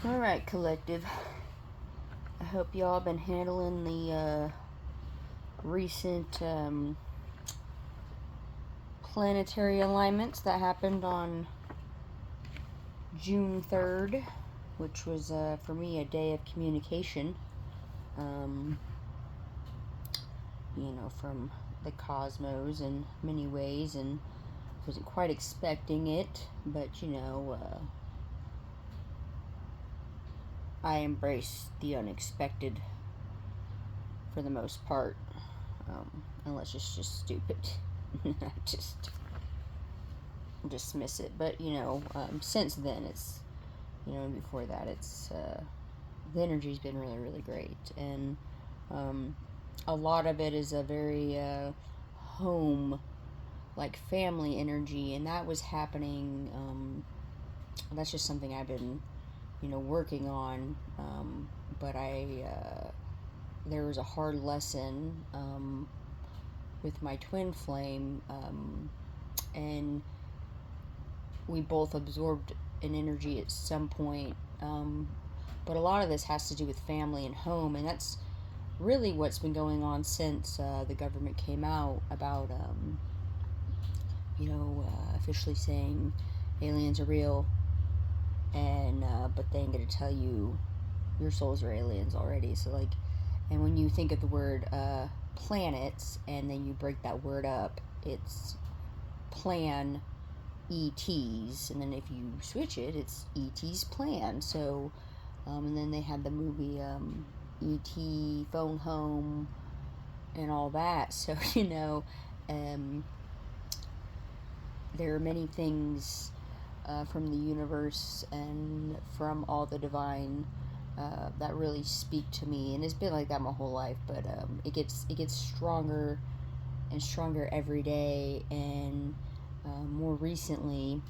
Alright, collective. I hope y'all been handling the recent planetary alignments that happened on June 3rd, which was for me a day of communication. From the cosmos in many ways, and wasn't quite expecting it, but I embrace the unexpected for the most part, unless it's just stupid. I just dismiss it. But since then, it's before that, it's the energy's been really, really great, and a lot of it is a very home, like family energy, and that was happening. That's just something I've been working on, but there was a hard lesson with my twin flame, and we both absorbed an energy at some point, but a lot of this has to do with family and home, and that's really what's been going on since the government came out about officially saying aliens are real, and but they ain't gonna tell you your souls are aliens already. So like, and when you think of the word planets, and then you break that word up, it's plan ETs, and then if you switch it, it's ET's plan. So and then they had the movie ET Phone Home and all that. So there are many things from the universe and from all the divine that really speak to me, and it's been like that my whole life. But it gets stronger and stronger every day, and more recently,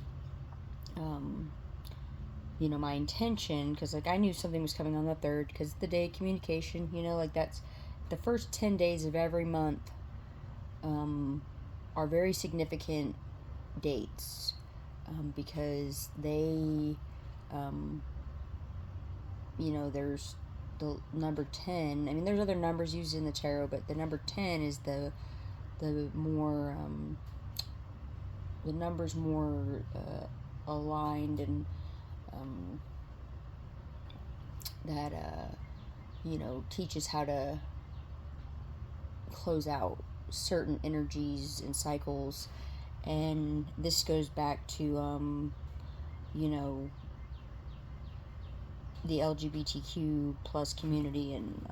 my intention, because like I knew something was coming on the 3rd, because the day of communication, like that's the first 10 days of every month are very significant dates, because they there's the number 10. I mean, there's other numbers used in the tarot, but the number 10 is the more the numbers more aligned, and that teaches how to close out certain energies and cycles. And this goes back to the LGBTQ plus community, and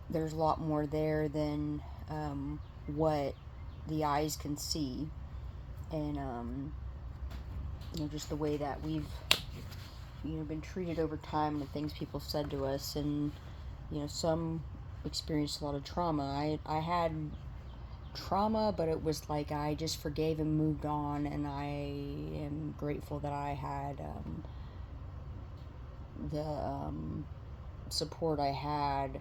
there's a lot more there than what the eyes can see, and just the way that we've been treated over time, and the things people said to us, and some experienced a lot of trauma. I had trauma, but it was like I just forgave and moved on, and I am grateful that I had the support I had,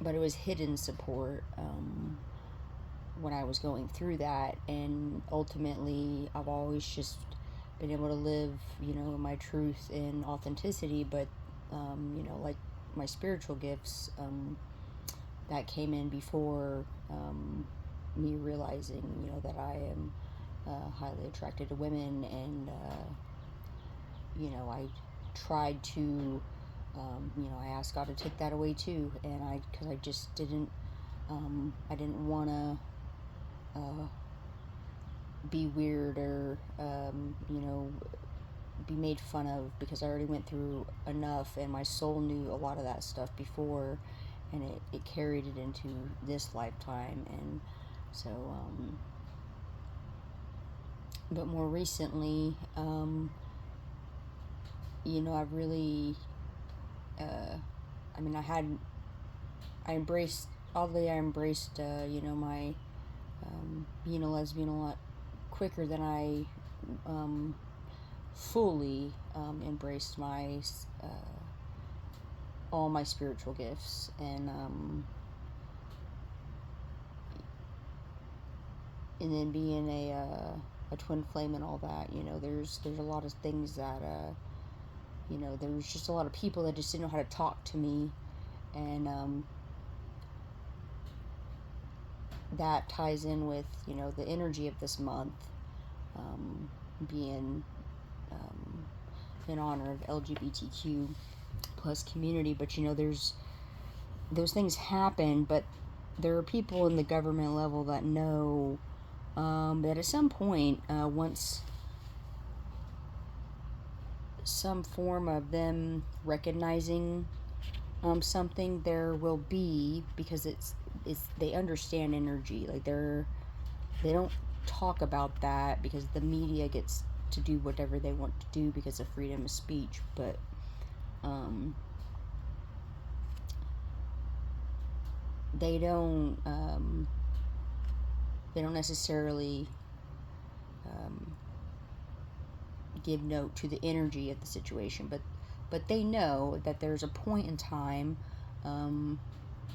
but it was hidden support when I was going through that, and ultimately I've always just been able to live my truth and authenticity. But like my spiritual gifts, that came in before me realizing that I am highly attracted to women, and I tried to I asked God to take that away too, and because I just didn't I didn't want to be weird, or be made fun of, because I already went through enough, and my soul knew a lot of that stuff before, and it carried it into this lifetime. And so but more recently, I've really I embraced my being a lesbian a lot quicker than I fully embraced my all my spiritual gifts, and then being a twin flame and all that. You know, there's a lot of things that you know, there's just a lot of people that just didn't know how to talk to me, and that ties in with, you know, the energy of this month, being in honor of LGBTQ plus community. But you know, there's those things happen, but there are people in the government level that know that at some point, once some form of them recognizing something, there will be, because it's they understand energy. Like they don't talk about that because the media gets to do whatever they want to do because of freedom of speech. But they don't necessarily give note to the energy of the situation, but they know that there's a point in time,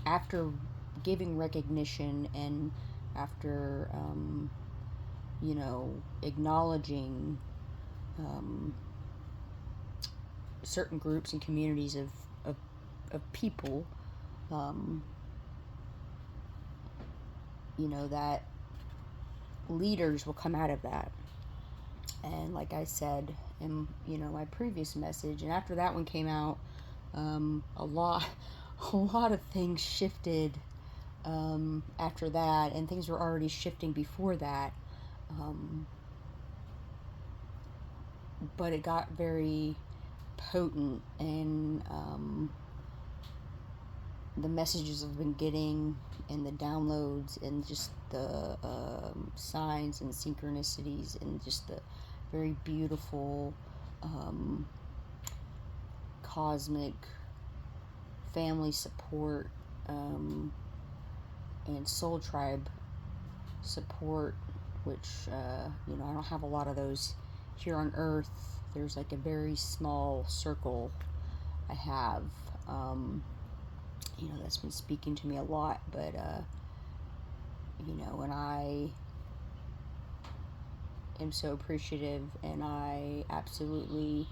after giving recognition and after you know, acknowledging certain groups and communities of people, you know, that leaders will come out of that. And like I said in, you know, my previous message, and after that one came out, a lot of things shifted after that, and things were already shifting before that. But it got very potent, and the messages I've been getting, and the downloads, and just the signs and synchronicities, and just the very beautiful cosmic family support, and soul tribe support, which you know, I don't have a lot of those here on Earth. There's like a very small circle I have, you know, that's been speaking to me a lot. But you know, and I am so appreciative, and I absolutely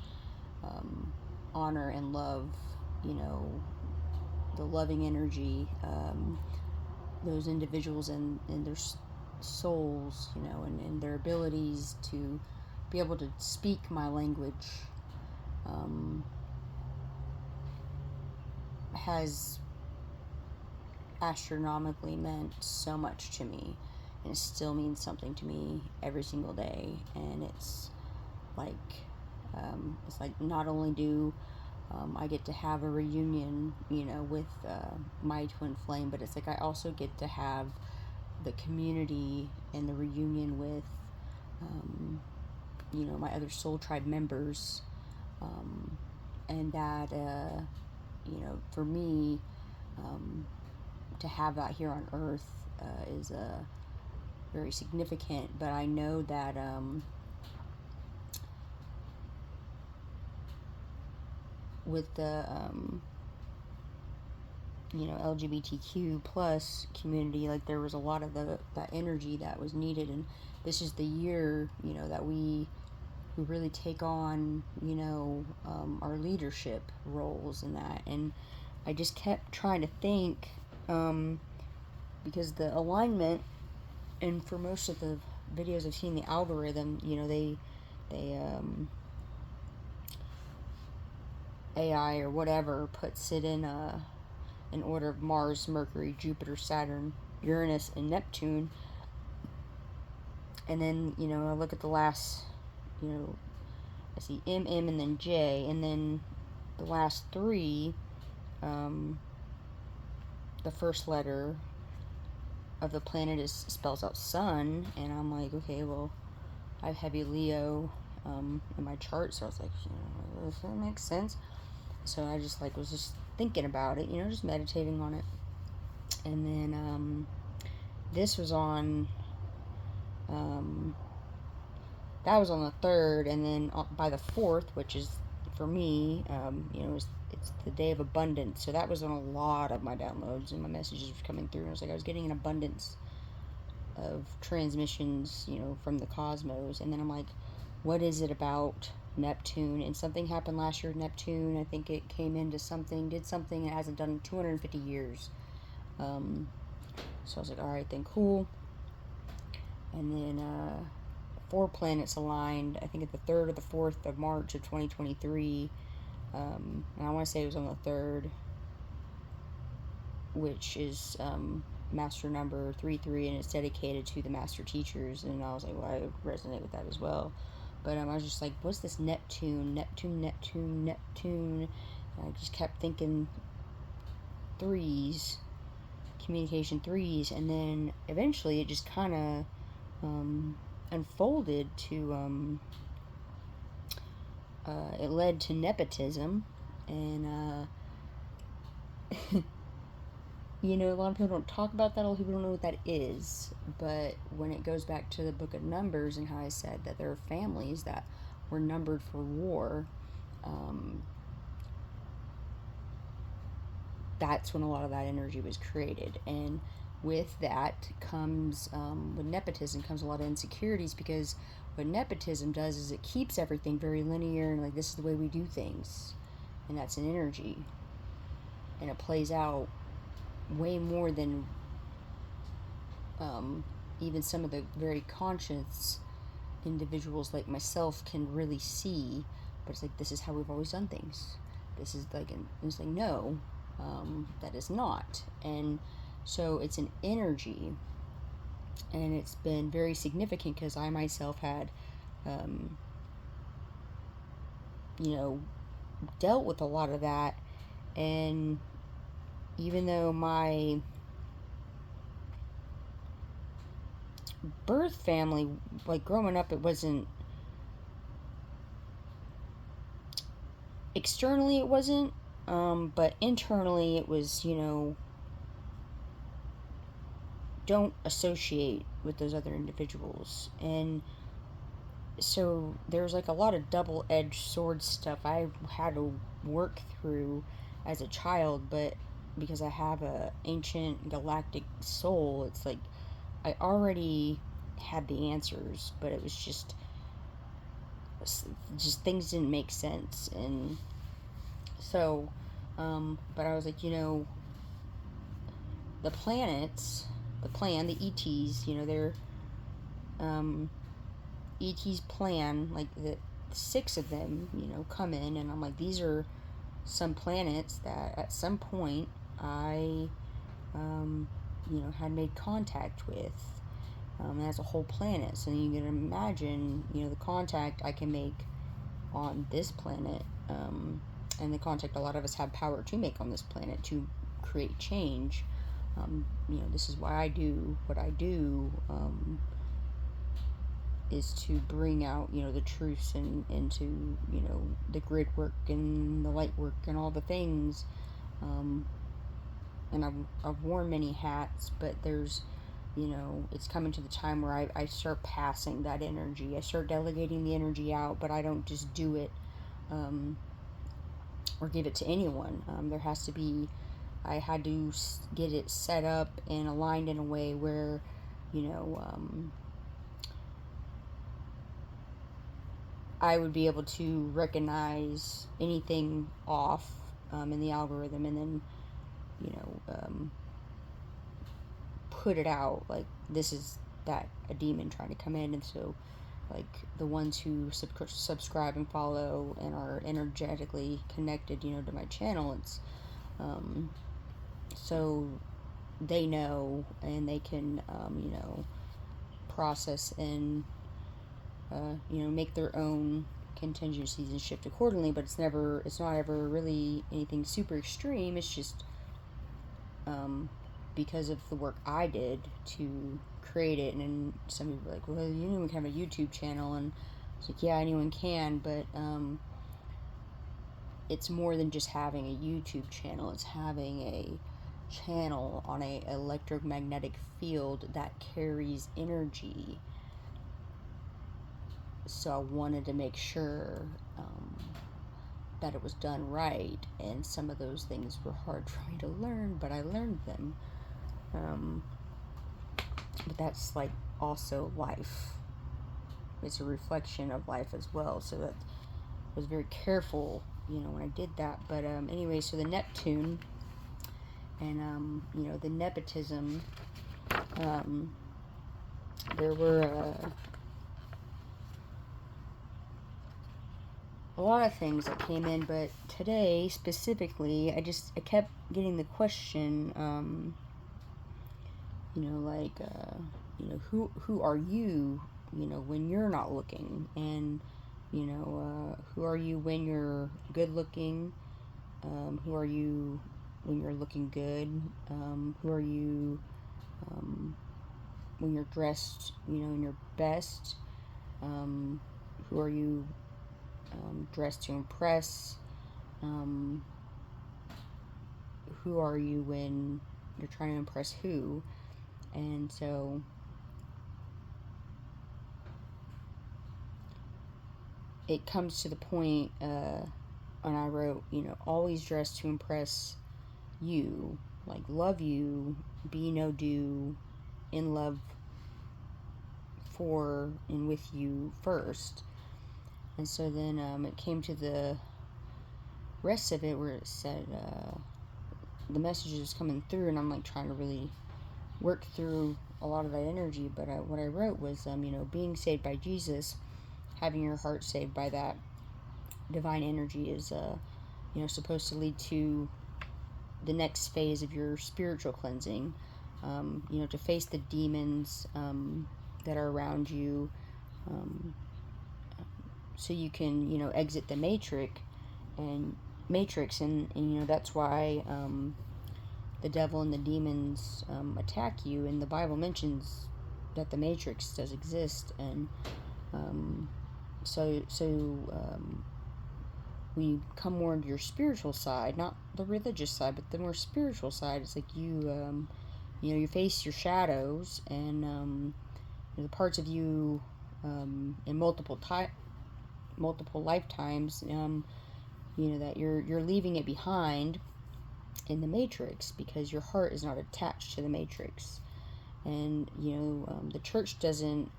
honor and love, you know, the loving energy, those individuals, and their souls, you know, and their abilities to be able to speak my language, has astronomically meant so much to me, and it still means something to me every single day. And it's like not only do I get to have a reunion, you know, with my twin flame, but it's like I also get to have the community and the reunion with you know, my other soul tribe members, and that you know, for me, to have that here on Earth is very significant. But I know that with the you know, LGBTQ plus community, like there was a lot of that energy that was needed, and this is the year, you know, that we really take on, you know, our leadership roles in that. And I just kept trying to think, because the alignment, and for most of the videos I've seen, the algorithm, you know, they AI or whatever puts it in an order of Mars, Mercury, Jupiter, Saturn, Uranus, and Neptune. And then, you know, I look at the last, you know, I see M, M, and then J, and then the last three, the first letter of the planet spells out sun, and I'm like, okay, well, I have heavy Leo in my chart, so I was like, you know, does that make sense? So I just was just thinking about it, you know, just meditating on it. And then this was on that was on the 3rd, and then by the 4th, which is for me, you know, it's the day of abundance. So that was on a lot of my downloads, and my messages were coming through, and I was like, I was getting an abundance of transmissions, from the cosmos. And then I'm like, what is it about Neptune? And something happened last year with Neptune. I think it came into something, did something it hasn't done in 250 years. So I was like, all right, then cool. And then 4 planets aligned, I think at the 3rd or the 4th of March of 2023. And I want to say it was on the 3rd, which is master number 33, and it's dedicated to the master teachers. And I was like, well, I resonate with that as well. But I was just like, what's this Neptune? And I just kept thinking threes, communication threes. And then eventually it just kind of unfolded to, it led to nepotism. And, a lot of people don't talk about that. A lot of people don't know what that is. But when it goes back to the book of Numbers and how I said that there are families that were numbered for war, that's when a lot of that energy was created. And with that comes, with nepotism comes a lot of insecurities, because what nepotism does is it keeps everything very linear and like, this is the way we do things. And that's an energy. And it plays out way more than even some of the very conscious individuals like myself can really see. But it's like, this is how we've always done things. This is like, and it's like, no, that is not. And so it's an energy, and it's been very significant because I myself had dealt with a lot of that. And even though my birth family, like growing up, it wasn't externally, it wasn't, but internally it was, don't associate with those other individuals. And so there's like a lot of double-edged sword stuff I had to work through as a child. But because I have a ancient galactic soul, it's like I already had the answers, but it was just things didn't make sense. And so but I was like, the planets, the ETs, they're ET's plan, like the 6 of them, come in, and I'm like, these are some planets that at some point I had made contact with, as a whole planet. So you can imagine, the contact I can make on this planet, and the contact a lot of us have power to make on this planet to create change. This is why I do what I do, is to bring out, the truths into, the grid work and the light work and all the things. And I've worn many hats, but there's, it's coming to the time where I start passing that energy. I start delegating the energy out, but I don't just do it, or give it to anyone. There has to be, I had to get it set up and aligned in a way where, I would be able to recognize anything off, in the algorithm, and then, put it out, like, this is that a demon trying to come in. And so, like, the ones who subscribe and follow and are energetically connected, to my channel, it's so they know, and they can process and make their own contingencies and shift accordingly. But it's not ever really anything super extreme. It's just because of the work I did to create it. And then some people are like, well, anyone can have a YouTube channel, and it's like, yeah, anyone can, but it's more than just having a YouTube channel. It's having a channel on a electromagnetic field that carries energy. So I wanted to make sure that it was done right, and some of those things were hard for me to learn, but I learned them. but that's like also life. It's a reflection of life as well. So that I was very careful, when I did that. But anyway, so the Neptune and the nepotism. There were a lot of things that came in, but today specifically, I kept getting the question, who are you, when you're not looking, and who are you when you're good looking, who are you when you're looking good, who are you when you're dressed, in your best, who are you dressed to impress, who are you when you're trying to impress who. And so it comes to the point when I wrote, always dress to impress you, like love you, be no do, in love for and with you first. And so then it came to the rest of it where it said the message is coming through, and I'm like trying to really work through a lot of that energy. But what I wrote was, being saved by Jesus, having your heart saved by that divine energy is, supposed to lead to the next phase of your spiritual cleansing. To face the demons that are around you, so you can, exit the matrix, and that's why the devil and the demons attack you. And the Bible mentions that the matrix does exist, and so when you come more into your spiritual side, not the religious side, but the more spiritual side, it's like you face your shadows, and the parts of you in multiple lifetimes, that you're leaving it behind in the matrix, because your heart is not attached to the matrix. And the church doesn't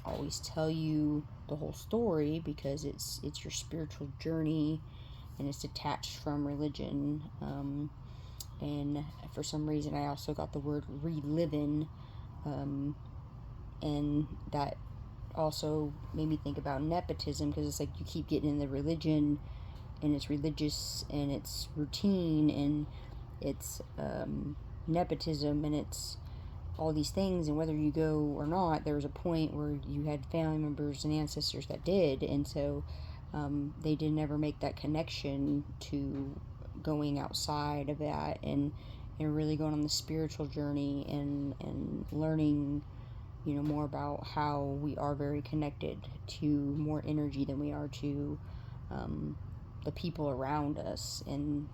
always tell you the whole story, because it's your spiritual journey, and it's detached from religion. And for some reason I also got the word reliving, and that also made me think about nepotism, because it's like you keep getting in the religion, and it's religious, and it's routine, and it's nepotism, and it's all these things. And whether you go or not, there was a point where you had family members and ancestors that did, and so they didn't ever make that connection to going outside of that, and really going on the spiritual journey, and learning more about how we are very connected to more energy than we are to the people around us, and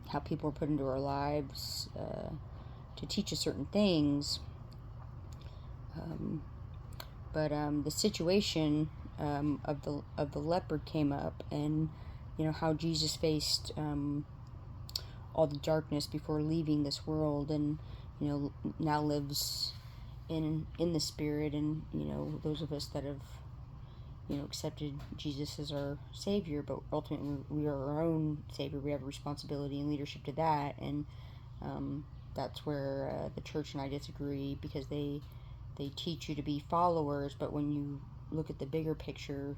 how people are put into our lives to teach us certain things. But the situation of the leopard came up, and how Jesus faced all the darkness before leaving this world, and now lives in the spirit. And those of us that have accepted Jesus as our Savior, but ultimately we are our own Savior. We have a responsibility and leadership to that, and that's where the church and I disagree, because they teach you to be followers, but when you look at the bigger picture,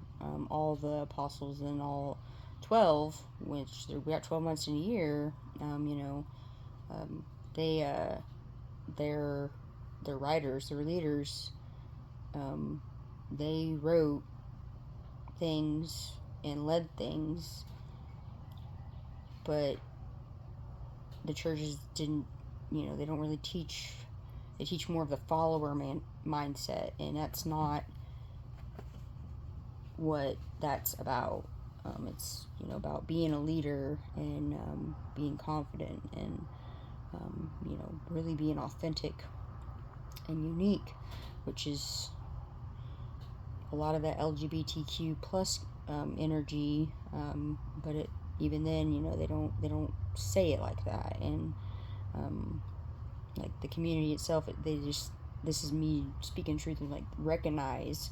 all the apostles and all 12, which we got 12 months in a year, they're writers, they're leaders. They wrote things and led things, but the churches didn't, they don't really teach. They teach more of the follower mindset, and that's not what that's about. It's about being a leader, and being confident, and really being authentic and unique, which is a lot of that LGBTQ plus energy. But even then, they don't say it like that. And like the community itself, they just, this is me speaking truth, and like recognize,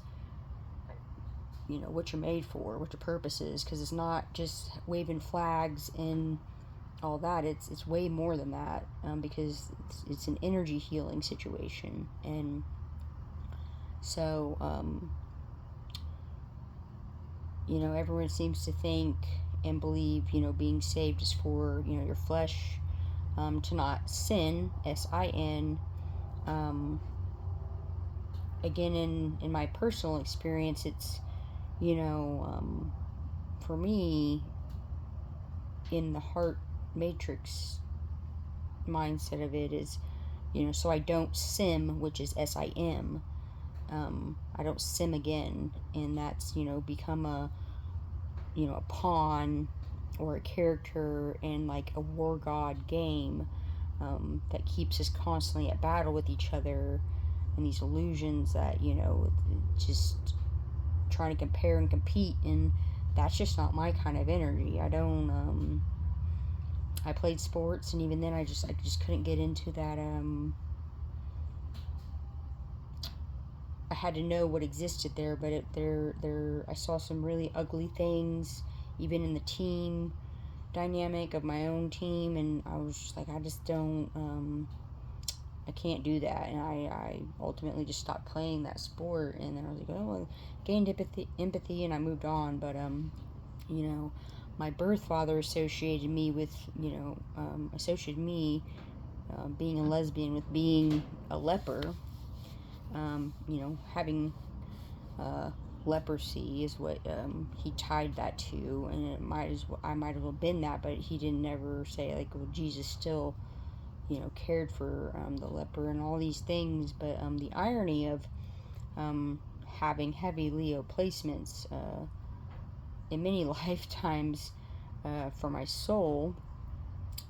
you know, what you're made for, what your purpose is, because it's not just waving flags and all that. It's way more than that, because it's an energy healing situation. And so, you know, everyone seems to think and believe, you know, being saved is for, you know, your flesh, to not sin, sin. Again, in my personal experience, it's, you know, for me, in the heart matrix mindset of it is, you know, so I don't sim, which is sim. I don't sim again, and that's, you know, become a, you know, a pawn or a character in like a war god game, that keeps us constantly at battle with each other, and these illusions that, you know, just trying to compare and compete. And that's just not my kind of energy. I don't, I played sports, and even then I just couldn't get into that. I had to know what existed there, but I saw some really ugly things, even in the team dynamic of my own team, and I was just like, I just don't, I can't do that. And I ultimately just stopped playing that sport, and then I was like, oh, well, gained empathy, and I moved on. But you know, my birth father associated me with, you know, being a lesbian with being a leper. You know, having leprosy is what, he tied that to, and I might as well been that, but he didn't ever say like, well, Jesus still, you know, cared for, the leper and all these things. But the irony of, having heavy Leo placements, in many lifetimes, for my soul,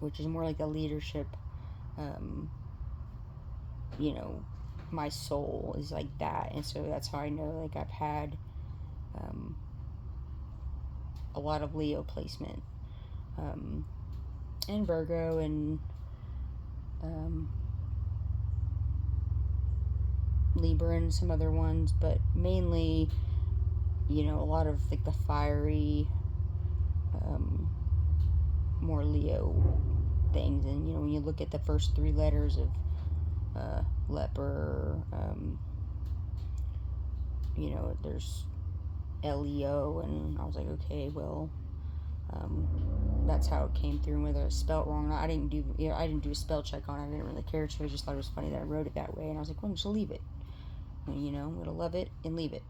which is more like a leadership, um, you know, my soul is like that. And so that's how I know, like, I've had, um, a lot of Leo placement, um, and Virgo, and, um, Libra, and some other ones, but mainly, you know, a lot of like the fiery, um, more Leo things. And you know, when you look at the first three letters of, leper, you know, there's Leo, and I was like, okay, well, um, that's how it came through. And whether it's spelt wrong or not, I didn't do, you know, I didn't do a spell check on it. I didn't really care to. I just thought it was funny that I wrote it that way, and I was like, well, just leave it. And, you know, I'm gonna love it and leave it.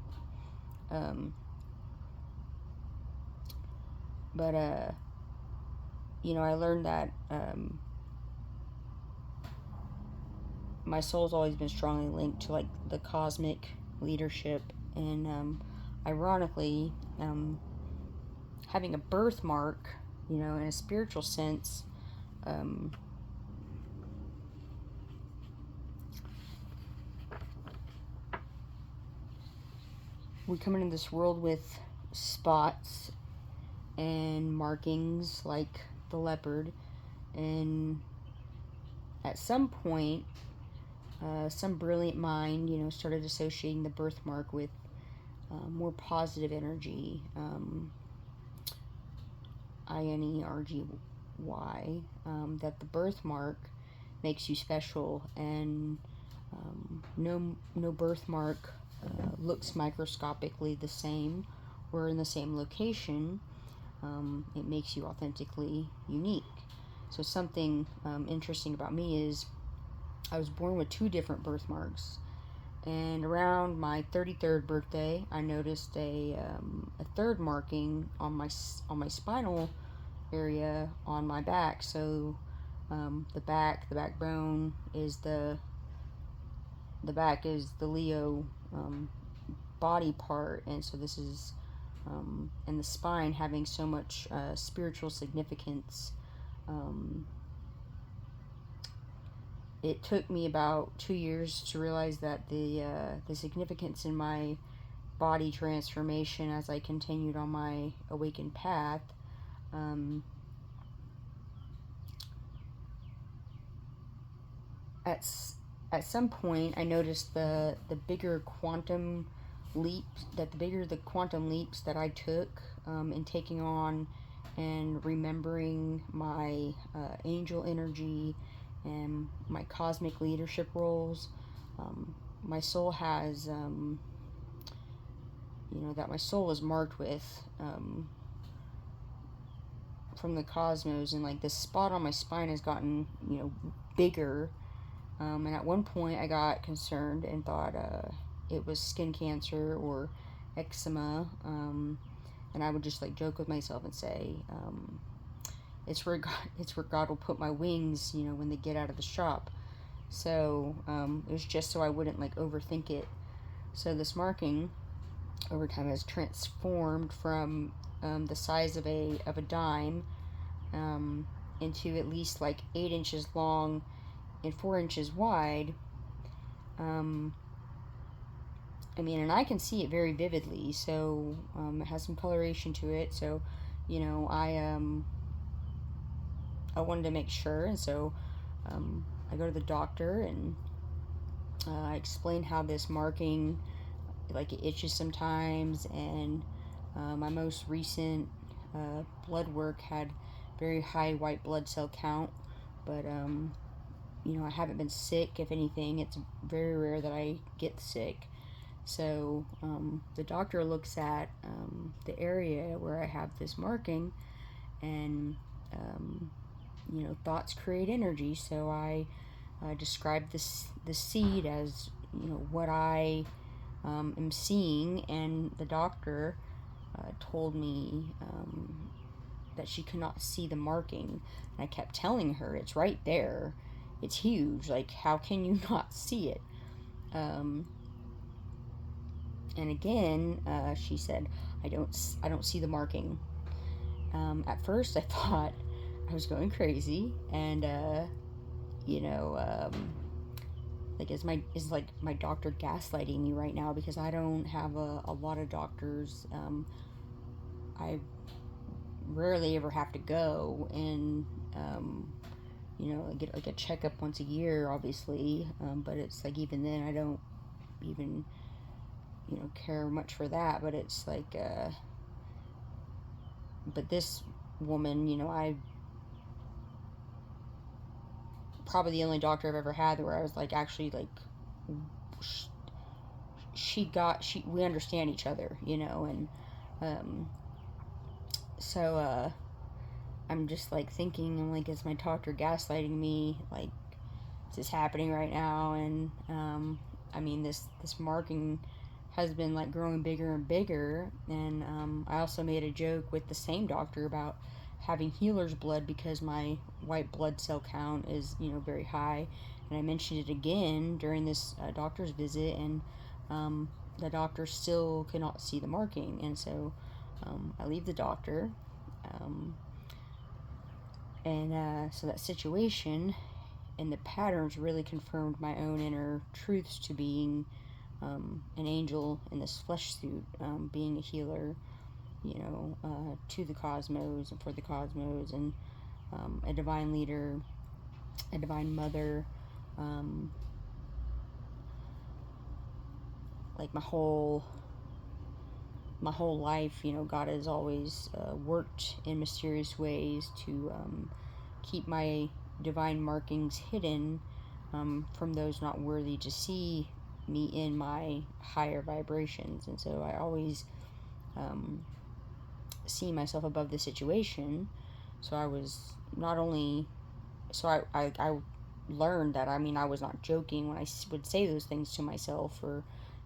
But you know, I learned that, my soul's always been strongly linked to like the cosmic leadership. And ironically, having a birthmark, you know, in a spiritual sense, um, we come into this world with spots and markings like the leopard. And at some point, some brilliant mind, you know, started associating the birthmark with, more positive energy, INERGY, that the birthmark makes you special. And, no birthmark, looks microscopically the same or in the same location. It makes you authentically unique. So something, interesting about me is I was born with two different birthmarks. And around my 33rd birthday, I noticed a third marking on my spinal area on my back. So, the backbone is the back is the Leo, body part. And so this is, and the spine having so much, spiritual significance. Um, it took me about 2 years to realize that the significance in my body transformation as I continued on my awakened path. Um, at at some point I noticed the bigger quantum leaps that the bigger the quantum leaps that I took in taking on and remembering my angel energy and my cosmic leadership roles. My soul has that my soul is marked with from the cosmos, and like this spot on my spine has gotten bigger. And at one point I got concerned and thought it was skin cancer or eczema. And I would just like joke with myself and say, it's where God will put my wings, when they get out of the shop. So it was just so I wouldn't like overthink it. So this marking over time has transformed from the size of a dime into at least like 8 inches long and 4 inches wide. And I can see it very vividly, so it has some coloration to it. So, I wanted to make sure, and so I go to the doctor and I explain how this marking, like, it itches sometimes, and my most recent blood work had very high white blood cell count, but I haven't been sick. If anything, it's very rare that I get sick. So the doctor looks at the area where I have this marking, and thoughts create energy. So I describe the seed as what I am seeing, and the doctor told me that she could not see the marking. And I kept telling her, it's right there. It's huge. Like, how can you not see it? And again, she said, I don't see the marking. At first, I thought I was going crazy, and like is my doctor gaslighting me right now, because I don't have a lot of doctors. I rarely ever have to go and get like a checkup once a year, obviously, but it's like even then I don't even care much for that. But it's like but this woman, I probably the only doctor I've ever had where I was like, actually, like, we understand each other, and so I'm just like thinking, I'm like, is my doctor gaslighting me? Like, is this happening right now? And this marking has been like growing bigger and bigger. And I also made a joke with the same doctor about having healer's blood because my white blood cell count is very high. And I mentioned it again during this doctor's visit, and the doctor still could not see the marking. And so I leave the doctor, and so that situation and the patterns really confirmed my own inner truths to being an angel in this flesh suit, being a healer, to the cosmos and for the cosmos, and a divine leader, a divine mother. Like my whole life, God has always worked in mysterious ways to keep my divine markings hidden from those not worthy to see me in my higher vibrations. And so I always see myself above the situation. So I was not only, so I learned that, I was not joking when I would say those things to myself or,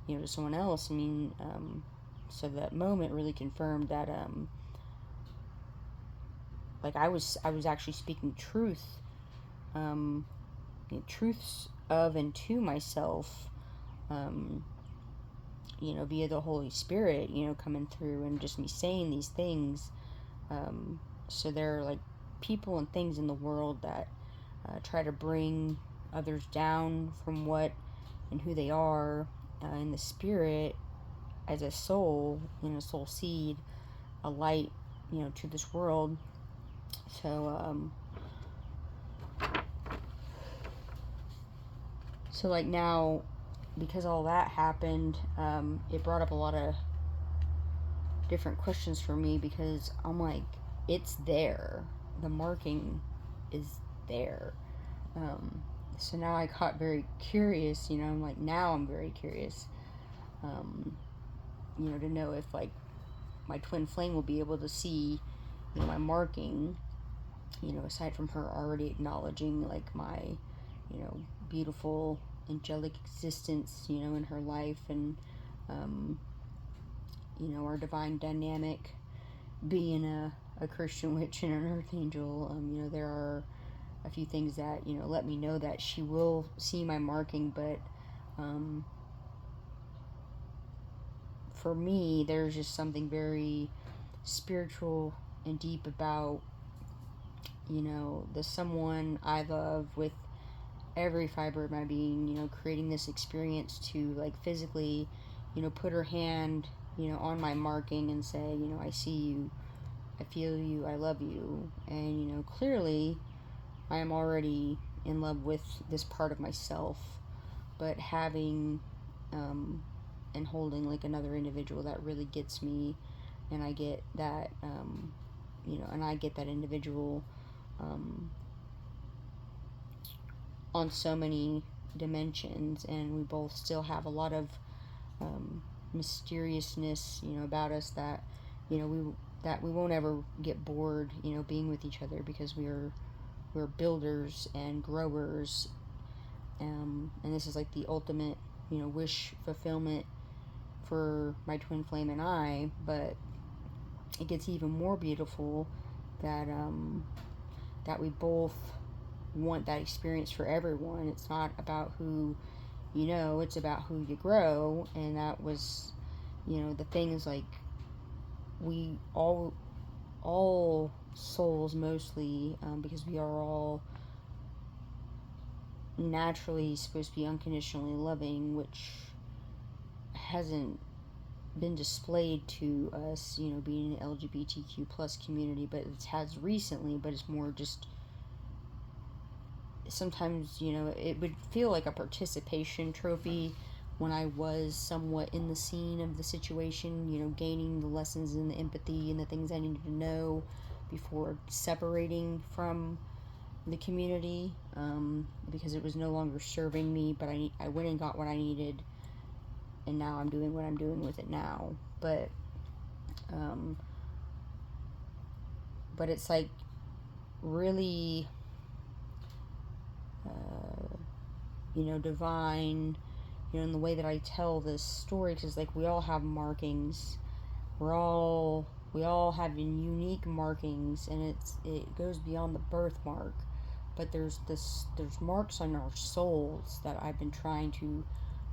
to someone else. So that moment really confirmed that, like I was actually speaking truth, truths of and to myself, via the Holy Spirit, coming through and just me saying these things. So there are like people and things in the world that try to bring others down from what and who they are in the spirit as a soul, soul seed, a light, to this world. So So like now, because all that happened, it brought up a lot of different questions for me, because I'm like, it's there. The marking is there. Um, so now I got very curious, I'm like, now I'm very curious, um, to know if like my twin flame will be able to see, my marking, aside from her already acknowledging like my, beautiful angelic existence, in her life, and, um, our divine dynamic, being a Christian witch and an earth angel. There are a few things that, let me know that she will see my marking, but, for me, there's just something very spiritual and deep about, the someone I love with every fiber of my being, creating this experience to like physically, put her hand, on my marking and say, I see you, I feel you, I love you. And, clearly I am already in love with this part of myself, but having, and holding like another individual that really gets me, and I get that, and I get that individual, um, on so many dimensions, and we both still have a lot of, mysteriousness, about us, that, we won't ever get bored, being with each other, because we're builders and growers, and this is like the ultimate, wish fulfillment for my twin flame and I. But it gets even more beautiful that, that we both want that experience for everyone. It's not about who it's about who you grow. And that was, the thing is like, we all souls mostly, because we are all naturally supposed to be unconditionally loving, which hasn't been displayed to us, being an LGBTQ plus community, but it has recently. But it's more just, sometimes, it would feel like a participation trophy when I was somewhat in the scene of the situation, gaining the lessons and the empathy and the things I needed to know before separating from the community, because it was no longer serving me. But I went and got what I needed, and now I'm doing what I'm doing with it now. But, but it's like really, divine, in the way that I tell this story, because like we all have markings, we all have unique markings, and it goes beyond the birthmark. But there's marks on our souls that I've been trying to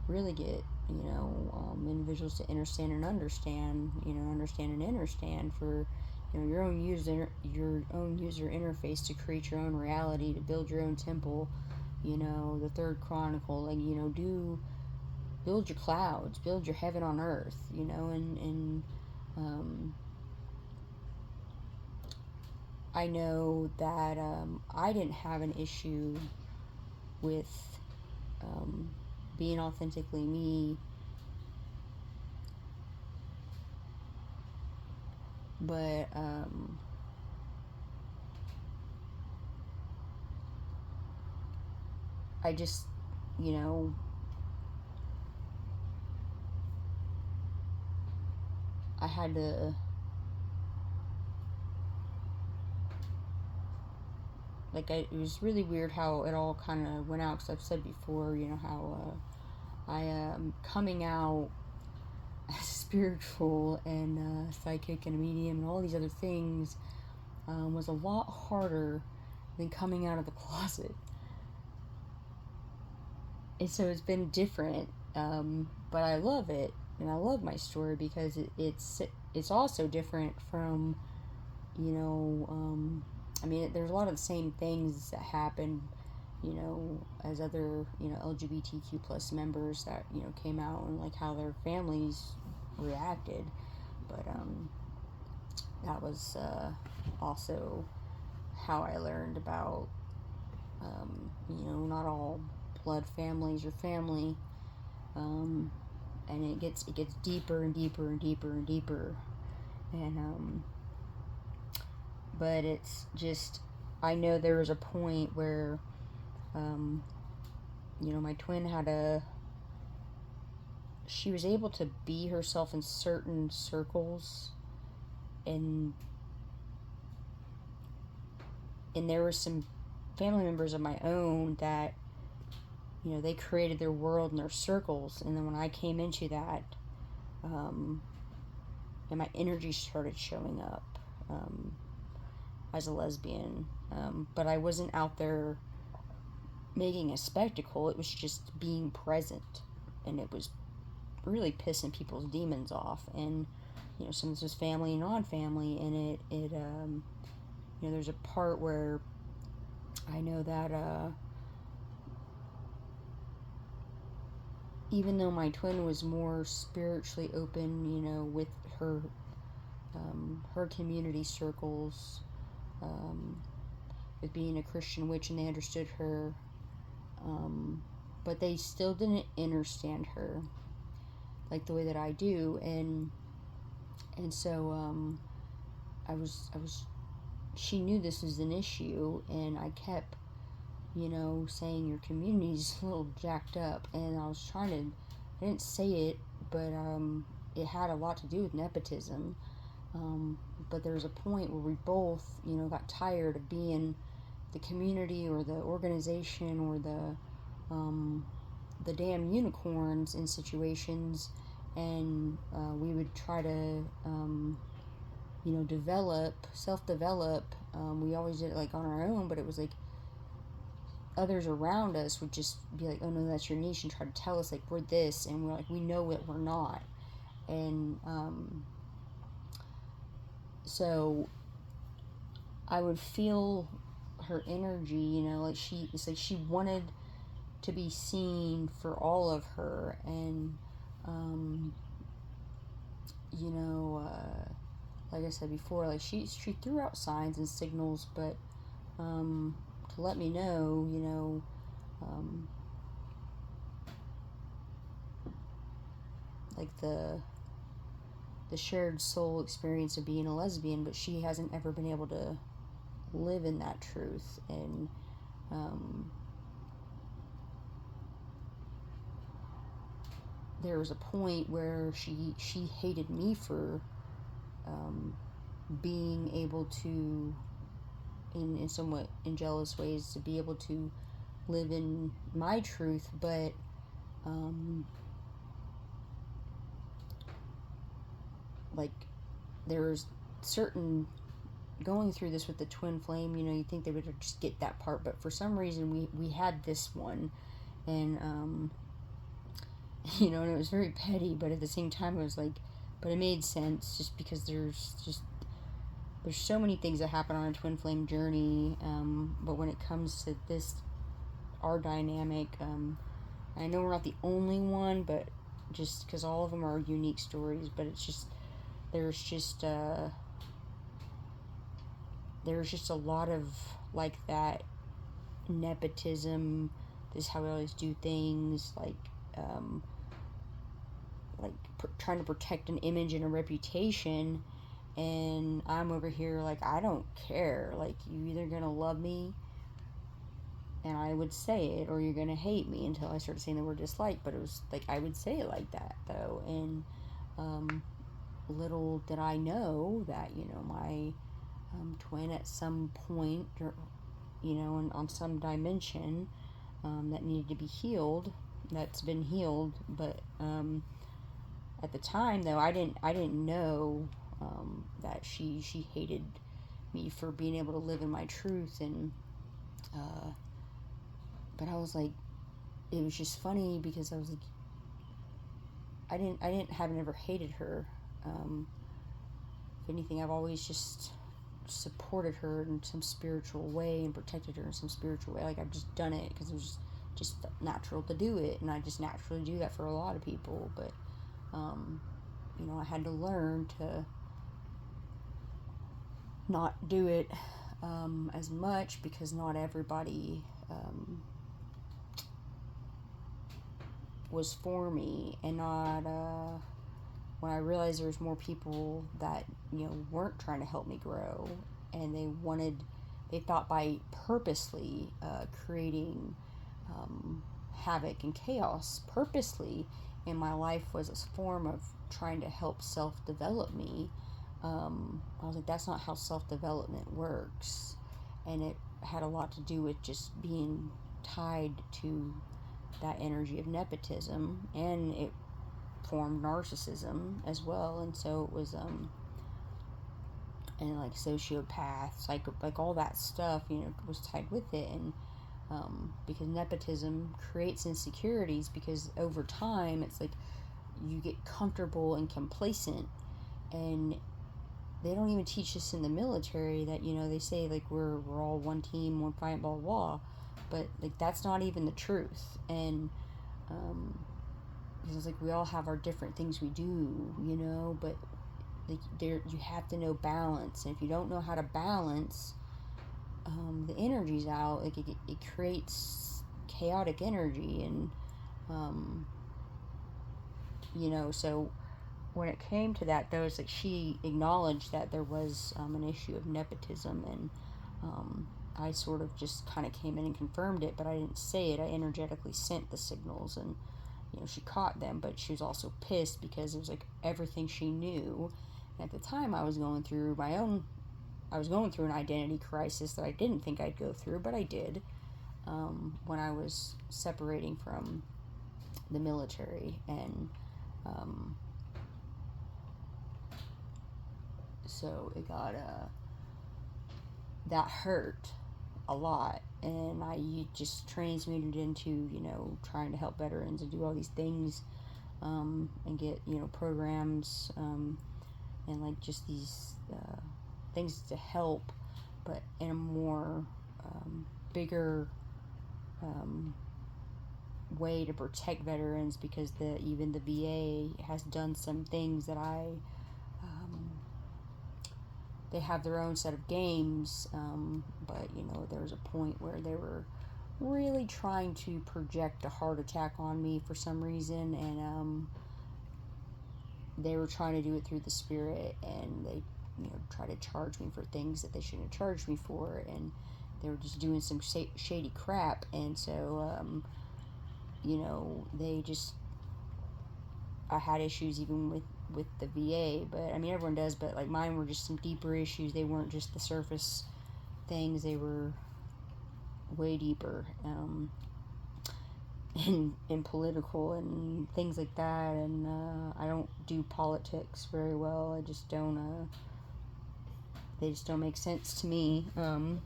really get, individuals to understand and understand, for, your own user interface, to create your own reality, to build your own temple. The third chronicle, like, build your clouds, build your heaven on earth, and I know that, I didn't have an issue with, being authentically me, but, I just, you know, I had to, like, it was really weird how it all kind of went out, because I've said before, how, I am coming out as spiritual and, psychic and a medium and all these other things, was a lot harder than coming out of the closet. And so it's been different, but I love it, and I love my story, because it's also different from, I mean, there's a lot of the same things that happen, as other, LGBTQ plus members that, came out, and like how their families reacted. But, that was, also how I learned about, not all blood family is your family, and it gets deeper and deeper and deeper and deeper, and but it's just, I know there was a point where, my twin she was able to be herself in certain circles, and there were some family members of my own that, they created their world and their circles, and then when I came into that, and my energy started showing up, as a lesbian, but I wasn't out there making a spectacle. It was just being present, and it was really pissing people's demons off. And some of this was family and non-family, and it there's a part where I know that even though my twin was more spiritually open, with her community circles, with being a Christian witch, and they understood her, but they still didn't understand her like the way that I do, and so she knew this was an issue, and I kept saying your community's a little jacked up, and I didn't say it, but it had a lot to do with nepotism, but there was a point where we both got tired of being the community or the organization or the damn unicorns in situations, and we would try to self-develop. We always did it like on our own, but it was like others around us would just be like, oh no, that's your niche, and try to tell us like we're this, and we're like, we know it, we're not. And so I would feel her energy, like it's like she wanted to be seen for all of her, and like I said before, like she threw out signs and signals, but to let me know, like the shared soul experience of being a lesbian, but she hasn't ever been able to live in that truth. And there was a point where she hated me for being able to, in somewhat in jealous ways, to be able to live in my truth, but like there's certain, going through this with the twin flame, you think they would just get that part, but for some reason we had this one, and and it was very petty, but at the same time it was like, but it made sense, just because there's so many things that happen on a twin flame journey, but when it comes to this, our dynamic, I know we're not the only one, but just because all of them are unique stories, but it's just, there's just a lot of like that nepotism. This is how we always do things, like trying to protect an image and a reputation, and I'm over here like, I don't care, like, you either gonna love me and I would say it, or you're gonna hate me, until I started saying the word dislike. But it was like, I would say it like that though, and little did I know that my twin at some point, or on some dimension that needed to be healed, that's been healed. But at the time though, I didn't know that she hated me for being able to live in my truth. And but I was like, it was just funny, because I was like, I haven't ever hated her. If anything, I've always just supported her in some spiritual way and protected her in some spiritual way. Like, I've just done it because it was just natural to do it, and I just naturally do that for a lot of people. But I had to learn to not do it as much, because not everybody was for me, and not when I realized there was more people that, weren't trying to help me grow, and they thought by purposely creating havoc and chaos purposely in my life was a form of trying to help self-develop me. I was like, that's not how self-development works. And it had a lot to do with just being tied to that energy of nepotism, and it formed narcissism as well. And so it was and like sociopaths, like all that stuff, was tied with it. And because nepotism creates insecurities, because over time it's like you get comfortable and complacent. And they don't even teach us in the military that, they say like we're all one team, one fight, blah blah blah, but like that's not even the truth. And it's like we all have our different things we do, but like you have to know balance. And if you don't know how to balance the energies out, like it creates chaotic energy. And so when it came to that, though, it's like she acknowledged that there was an issue of nepotism. And I sort of just kind of came in and confirmed it, but I didn't say it. I energetically sent the signals, and she caught them. But she was also pissed because it was like everything she knew. And at the time, I was going through an identity crisis that I didn't think I'd go through, but I did, when I was separating from the military. And so it got that hurt a lot, and I just transmuted into trying to help veterans and do all these things, and get programs, and like just these things to help, but in a more bigger way to protect veterans, because even the VA has done some things that they have their own set of games, but there was a point where they were really trying to project a heart attack on me for some reason. And they were trying to do it through the spirit, and they try to charge me for things that they shouldn't have charged me for, and they were just doing some shady crap. And so they just, I had issues even with the VA, but I mean everyone does, but like mine were just some deeper issues. They weren't just the surface things, they were way deeper, and political and things like that. And I don't do politics very well. I just don't they just don't make sense to me. I mean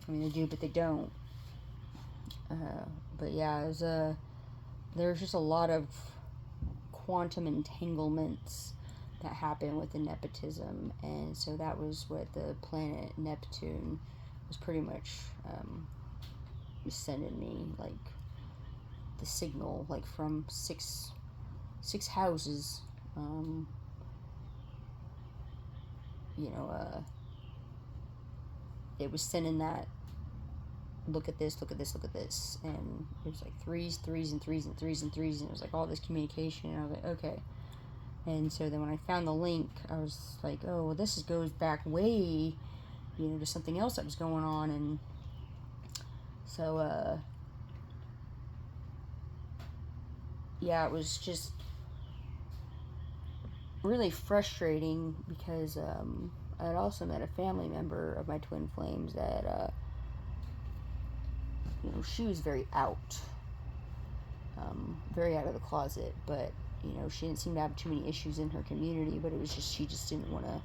they do, but they don't. But yeah, there's just a lot of quantum entanglements that happen with the nepotism. And so that was what the planet Neptune was pretty much sending me, like the signal, like from six houses, it was sending that, look at this, look at this, look at this. And it was like threes and threes and threes and threes, and it was like all this communication. And I was like, okay. And so then when I found the link, I was like, oh, well, this goes back way, to something else that was going on. And so yeah, it was just really frustrating, because I had also met a family member of my twin flames that she was very out of the closet, but she didn't seem to have too many issues in her community. But it was just, she just didn't want to,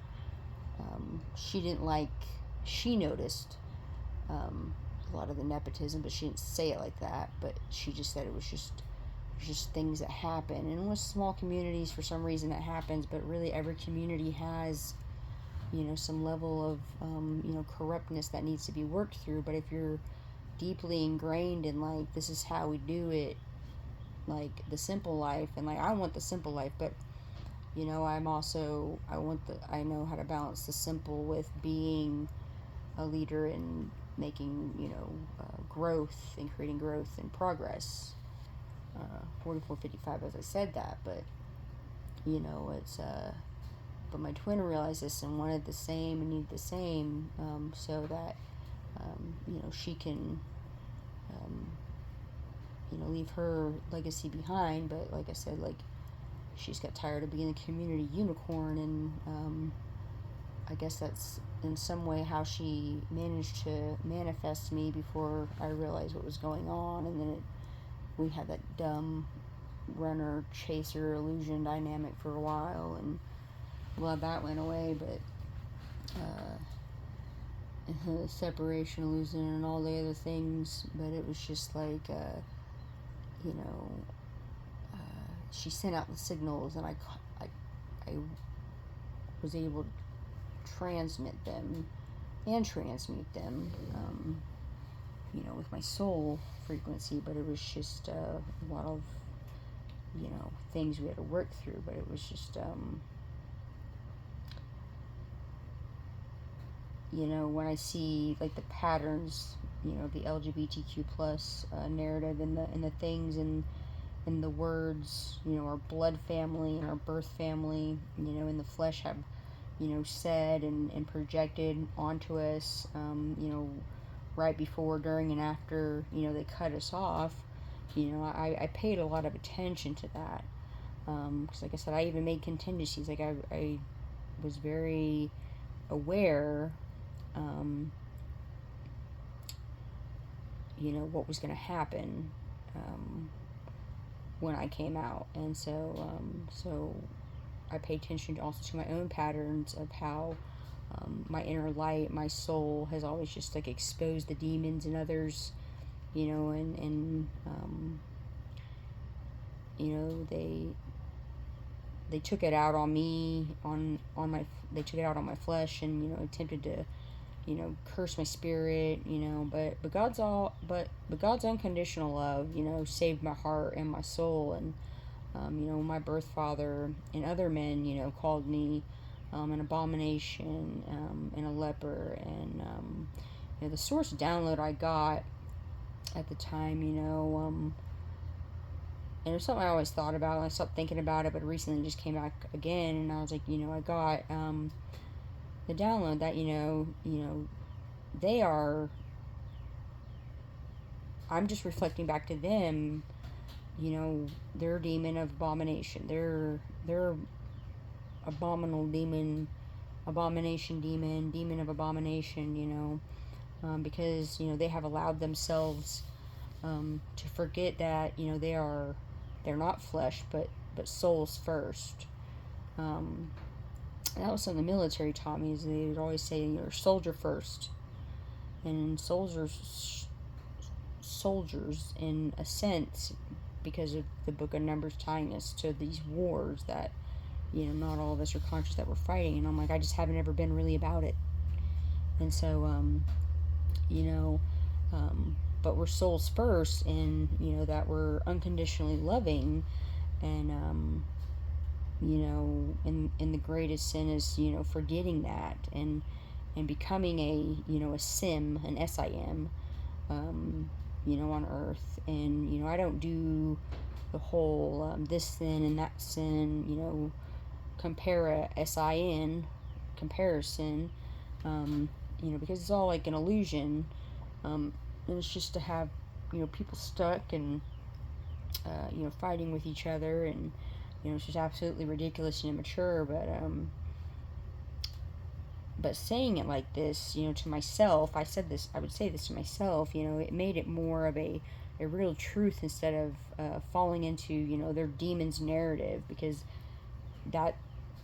she noticed a lot of the nepotism, but she didn't say it like that. But she just said it was just things that happen. And with small communities, for some reason that happens, but really every community has some level of corruptness that needs to be worked through. But if you're deeply ingrained in like, this is how we do it, like the simple life, and like I want the simple life, but I'm also, I know how to balance the simple with being a leader and making growth and creating growth and progress. 4455 as I said that, but you know, it's but my twin realized this and wanted the same and needed the same, so that you know, she can you know, leave her legacy behind. But like I said, like, she's got tired of being the community unicorn, and I guess that's in some way how she managed to manifest me before I realized what was going on. And then we had that dumb runner chaser illusion dynamic for a while, and well, that went away. But separation illusion and all the other things, but it was just like you know, she sent out the signals, and I was able to transmit them and transmute them, you know, with my soul frequency. But it was just a lot of, you know, things we had to work through. But it was just you know, when I see like the patterns, you know, the LGBTQ plus narrative in the things and in the words, you know, our blood family and our birth family, you know, in the flesh have, you know, said and projected onto us, you know, right before, during, and after, you know, they cut us off. You know, I paid a lot of attention to that, because like I said, I even made contingencies. Like I was very aware, you know, what was going to happen when I came out. And so I pay attention also to my own patterns of how my inner light, my soul, has always just like exposed the demons in others, you know, and you know, they took it out on me, on my, they took it out on my flesh, and, you know, attempted to, you know, curse my spirit, you know, but God's unconditional love, you know, saved my heart and my soul. And you know, my birth father and other men, you know, called me an abomination, and a leper. And you know, the source download I got at the time, you know, and it was something I always thought about, and I stopped thinking about it, but recently it just came back again. And I was like, you know, I got the download that, you know, they are, I'm just reflecting back to them, you know, their demon of abomination, their abominable demon, abomination demon, demon of abomination, you know, because, you know, they have allowed themselves to forget that, you know, they're not flesh, but souls first. And that was something the military taught me, is they would always say, you're a soldier first. And soldiers in a sense, because of the book of Numbers tying us to these wars that, you know, not all of us are conscious that we're fighting. And I'm like, I just haven't ever been really about it. And so you know, but we're souls first, and, you know, that we're unconditionally loving. And you know, and the greatest sin is, you know, forgetting that, and becoming a, you know, a sim, an SIM, you know, on earth. And, you know, I don't do the whole this sin and that sin, you know, compare a SIN, comparison, you know, because it's all like an illusion. And it's just to have, you know, people stuck and, you know, fighting with each other. And, you know, it's just absolutely ridiculous and immature. But saying it like this, you know, to myself, I would say this to myself, you know, it made it more of a real truth, instead of falling into, you know, their demon's narrative. Because that,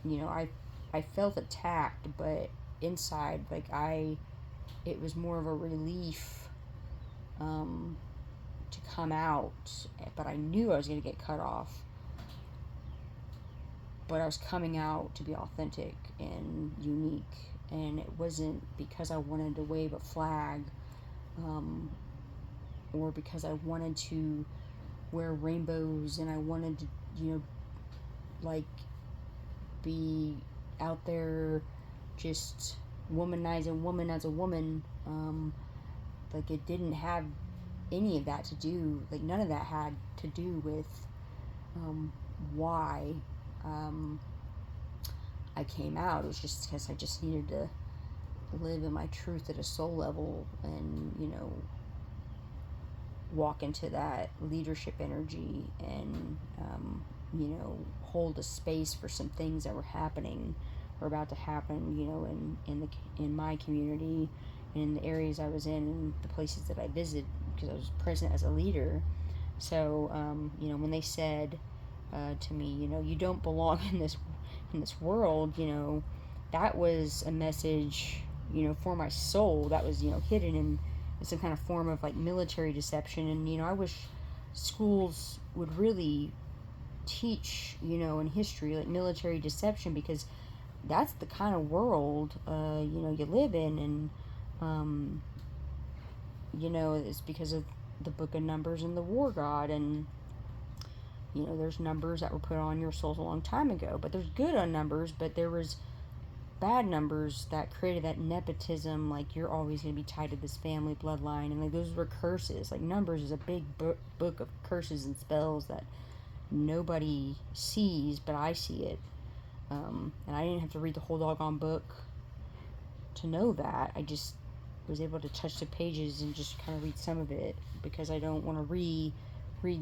you know, I felt attacked, but inside, like, it was more of a relief to come out. But I knew I was going to get cut off. But I was coming out to be authentic and unique. And it wasn't because I wanted to wave a flag, or because I wanted to wear rainbows, and I wanted to, you know, like, be out there just womanizing woman as a woman. Like, it didn't have any of that to do, like, none of that had to do with why I came out. It was just because I just needed to live in my truth at a soul level, and walk into that leadership energy, and hold a space for some things that were happening or about to happen, in my community and in the areas I was in and the places that I visited, because I was present as a leader. So when they said to me, you don't belong in this world, that was a message, for my soul, that was hidden in some kind of form of like military deception. And I wish schools would really teach, in history, like military deception, because that's the kind of world you live in. And it's because of the book of Numbers and the war god. And there's numbers that were put on your souls a long time ago, but there's good on numbers, but there was bad numbers that created that nepotism, like you're always going to be tied to this family bloodline, and like those were curses. Like Numbers is a big book of curses and spells that nobody sees, but I see it. And I didn't have to read the whole doggone book to know that. I just was able to touch the pages and just kind of read some of it, because I don't want to read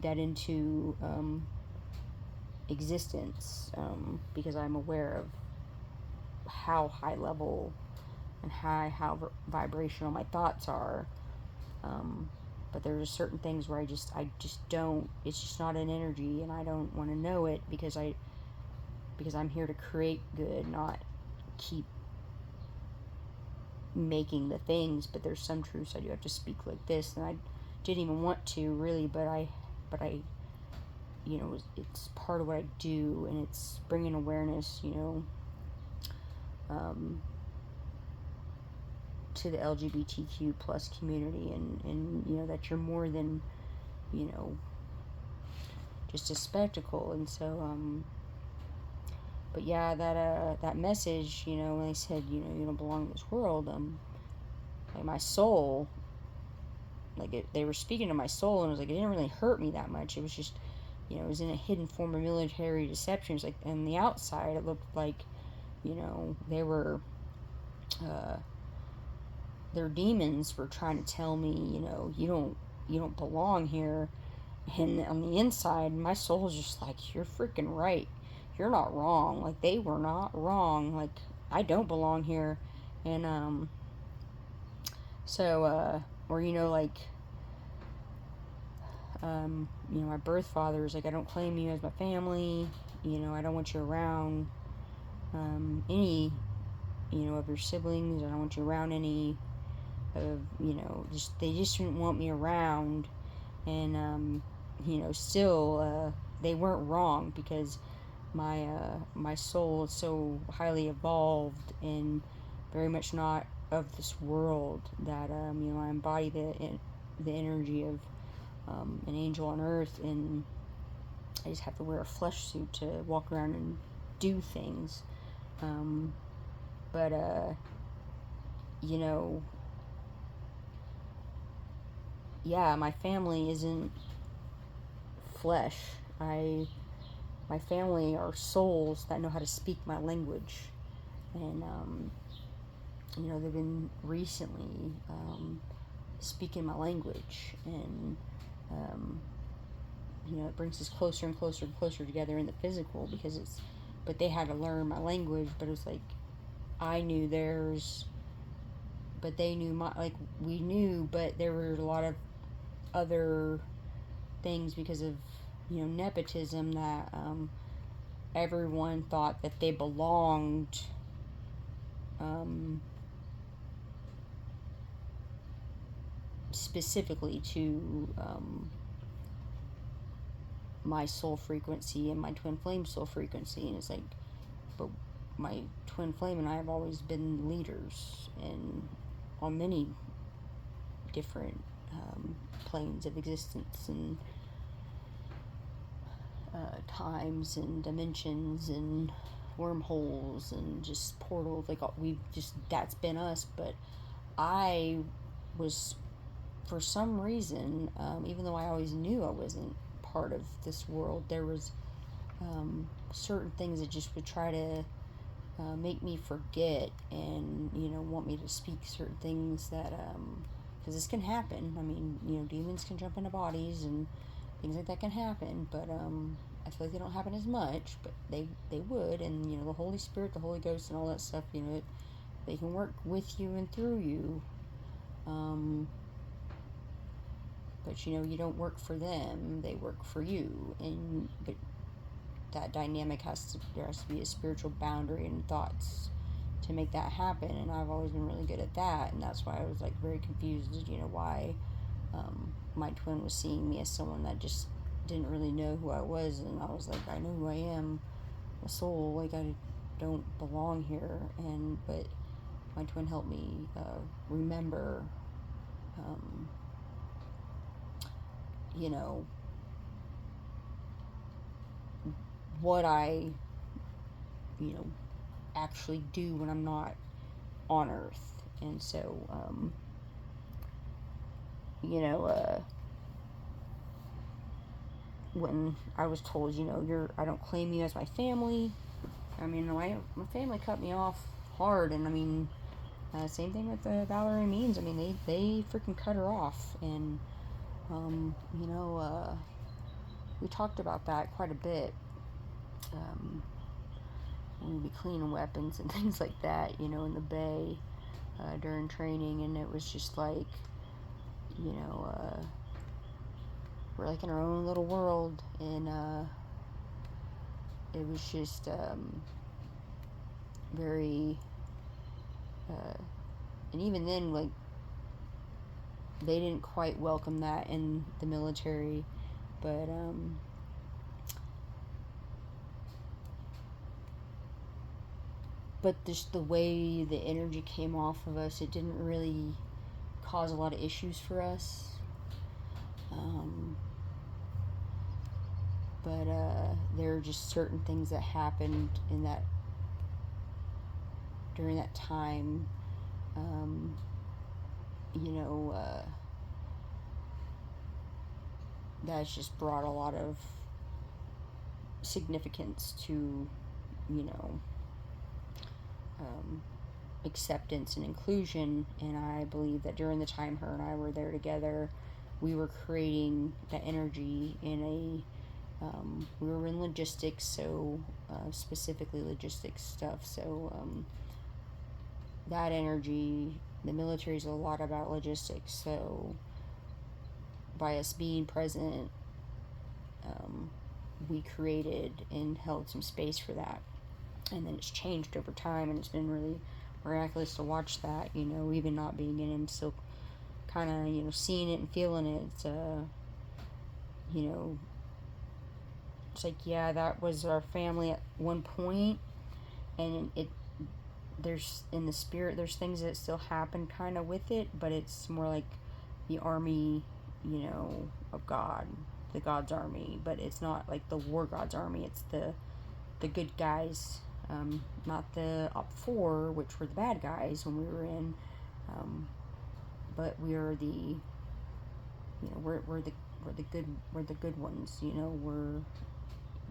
that into existence, because I'm aware of how high level and how vibrational my thoughts are. But there's certain things where I just don't, it's just not an energy, and I don't want to know it, because I'm here to create good, not keep making the things. But there's some truths I do have to speak like this, and I didn't even want to really, but I it's part of what I do, and it's bringing awareness, to the LGBTQ plus community, and that you're more than, just a spectacle. And so, but yeah, that message, when they said, you don't belong in this world, like my soul, like they were speaking to my soul, and it was like, it didn't really hurt me that much. It was just, it was in a hidden form of military deception. It's like, on the outside, it looked like, they were, their demons were trying to tell me, you don't belong here. And on the inside, my soul is just like, you're freaking right. You're not wrong. Like, they were not wrong. Like, I don't belong here. And, so, or, like, my birth father is like, I don't claim you as my family. I don't want you around, any, of your siblings. I don't want you around any of, they just didn't want me around. And, still, they weren't wrong, because my soul is so highly evolved and very much not of this world, that, I embody the energy of an angel on earth, and I just have to wear a flesh suit to walk around and do things. But yeah, my family isn't flesh. My family are souls that know how to speak my language, and they've been recently speaking my language, and it brings us closer and closer and closer together in the physical, because but they had to learn my language, but it was like, I knew theirs, but they knew my, like, we knew, but there were a lot of other things because of, nepotism, that everyone thought that they belonged, specifically to my soul frequency and my twin flame soul frequency. And it's like, but my twin flame and I have always been leaders, and on many different planes of existence, and times and dimensions and wormholes and just portals. Like, that's been us. But I was, for some reason, even though I always knew I wasn't part of this world, there was certain things that just would try to make me forget, and want me to speak certain things that because this can happen. I mean, demons can jump into bodies and things like that can happen, but I feel like they don't happen as much, but they would. And the Holy Spirit, the Holy Ghost, and all that stuff, they can work with you and through you. But you don't work for them, they work for you. But that dynamic there has to be a spiritual boundary and thoughts to make that happen. And I've always been really good at that, and that's why I was like very confused, why my twin was seeing me as someone that just didn't really know who I was. And I was like, I know who I am, a soul, like I don't belong here. But my twin helped me remember what I actually do when I'm not on Earth. And so when I was told, I don't claim you as my family. I mean, my family cut me off hard, and I mean, same thing with Valerie Means. I mean, they freaking cut her off, and we talked about that quite a bit. When we'd be cleaning weapons and things like that, in the bay during training, and it was just like, we're like in our own little world, and it was just very, and even then, like, they didn't quite welcome that in the military, but just the way the energy came off of us, it didn't really cause a lot of issues for us. But there are just certain things that happened during that time, that's just brought a lot of significance to, acceptance and inclusion. And I believe that during the time her and I were there together, we were creating that energy in a we were in logistics, so specifically logistics stuff. So that energy, the military is a lot about logistics. So by us being present, we created and held some space for that. And then it's changed over time, and it's been really miraculous to watch that, even not being in it, and still kind of, seeing it and feeling it. It's, it's like, yeah, that was our family at one point, and there's, in the spirit, there's things that still happen kind of with it, but it's more like the army, of God, the God's army. But it's not like the war God's army, it's the good guys, not the Op 4, which were the bad guys when we were in, but we are the, we're the good ones, we're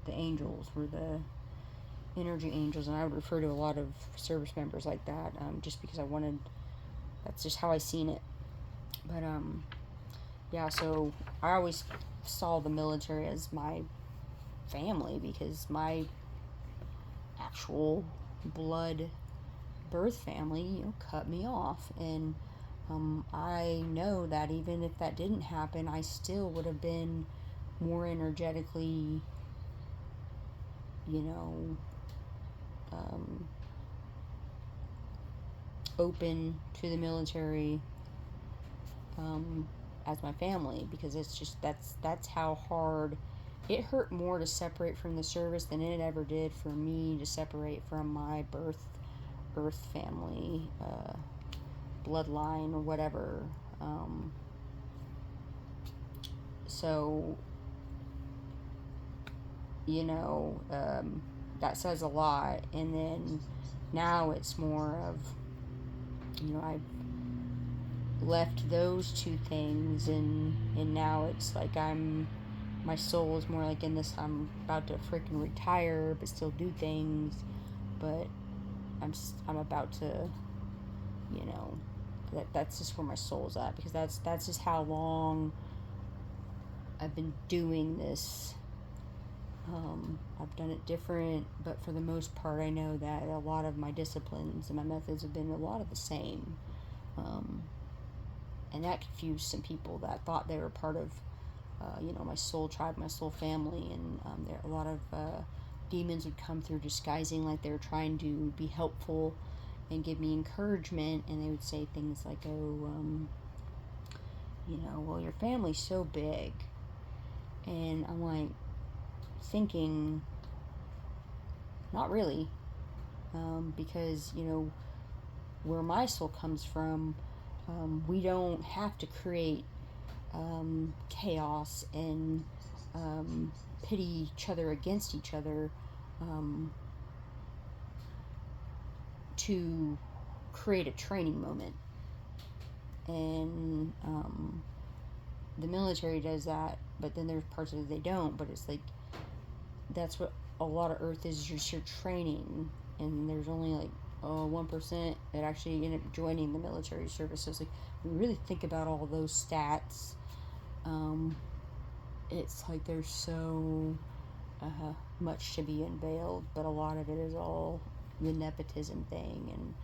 the angels, we're the energy angels. And I would refer to a lot of service members like that, just because that's just how I seen it. But yeah, so I always saw the military as my family, because my actual blood birth family, cut me off. And I know that even if that didn't happen, I still would have been more energetically, open to the military as my family, because it's just that's how hard it hurt more to separate from the service than it ever did for me to separate from my earth family, bloodline, or whatever. So that says a lot. And then now it's more of, I've left those two things, and now it's like I'm my soul is more like in this, I'm about to freaking retire but still do things, but I'm about to, you know, that's just where my soul's at, because that's just how long I've been doing this. I've done it different, but for the most part, I know that a lot of my disciplines and my methods have been a lot of the same. And that confused some people that thought they were part of, my soul tribe, my soul family, and there a lot of demons would come through disguising like they were trying to be helpful and give me encouragement, and they would say things like, "Oh, well, your family's so big," and I'm like thinking, not really, because where my soul comes from, we don't have to create chaos and pity each other against each other to create a training moment. And the military does that, but then there's parts of it they don't. But it's like, that's what a lot of Earth is, just your training. And there's only like 1% that actually end up joining the military service. So it's like, when you really think about all those stats, it's like there's so much to be unveiled, but a lot of it is all the nepotism thing. And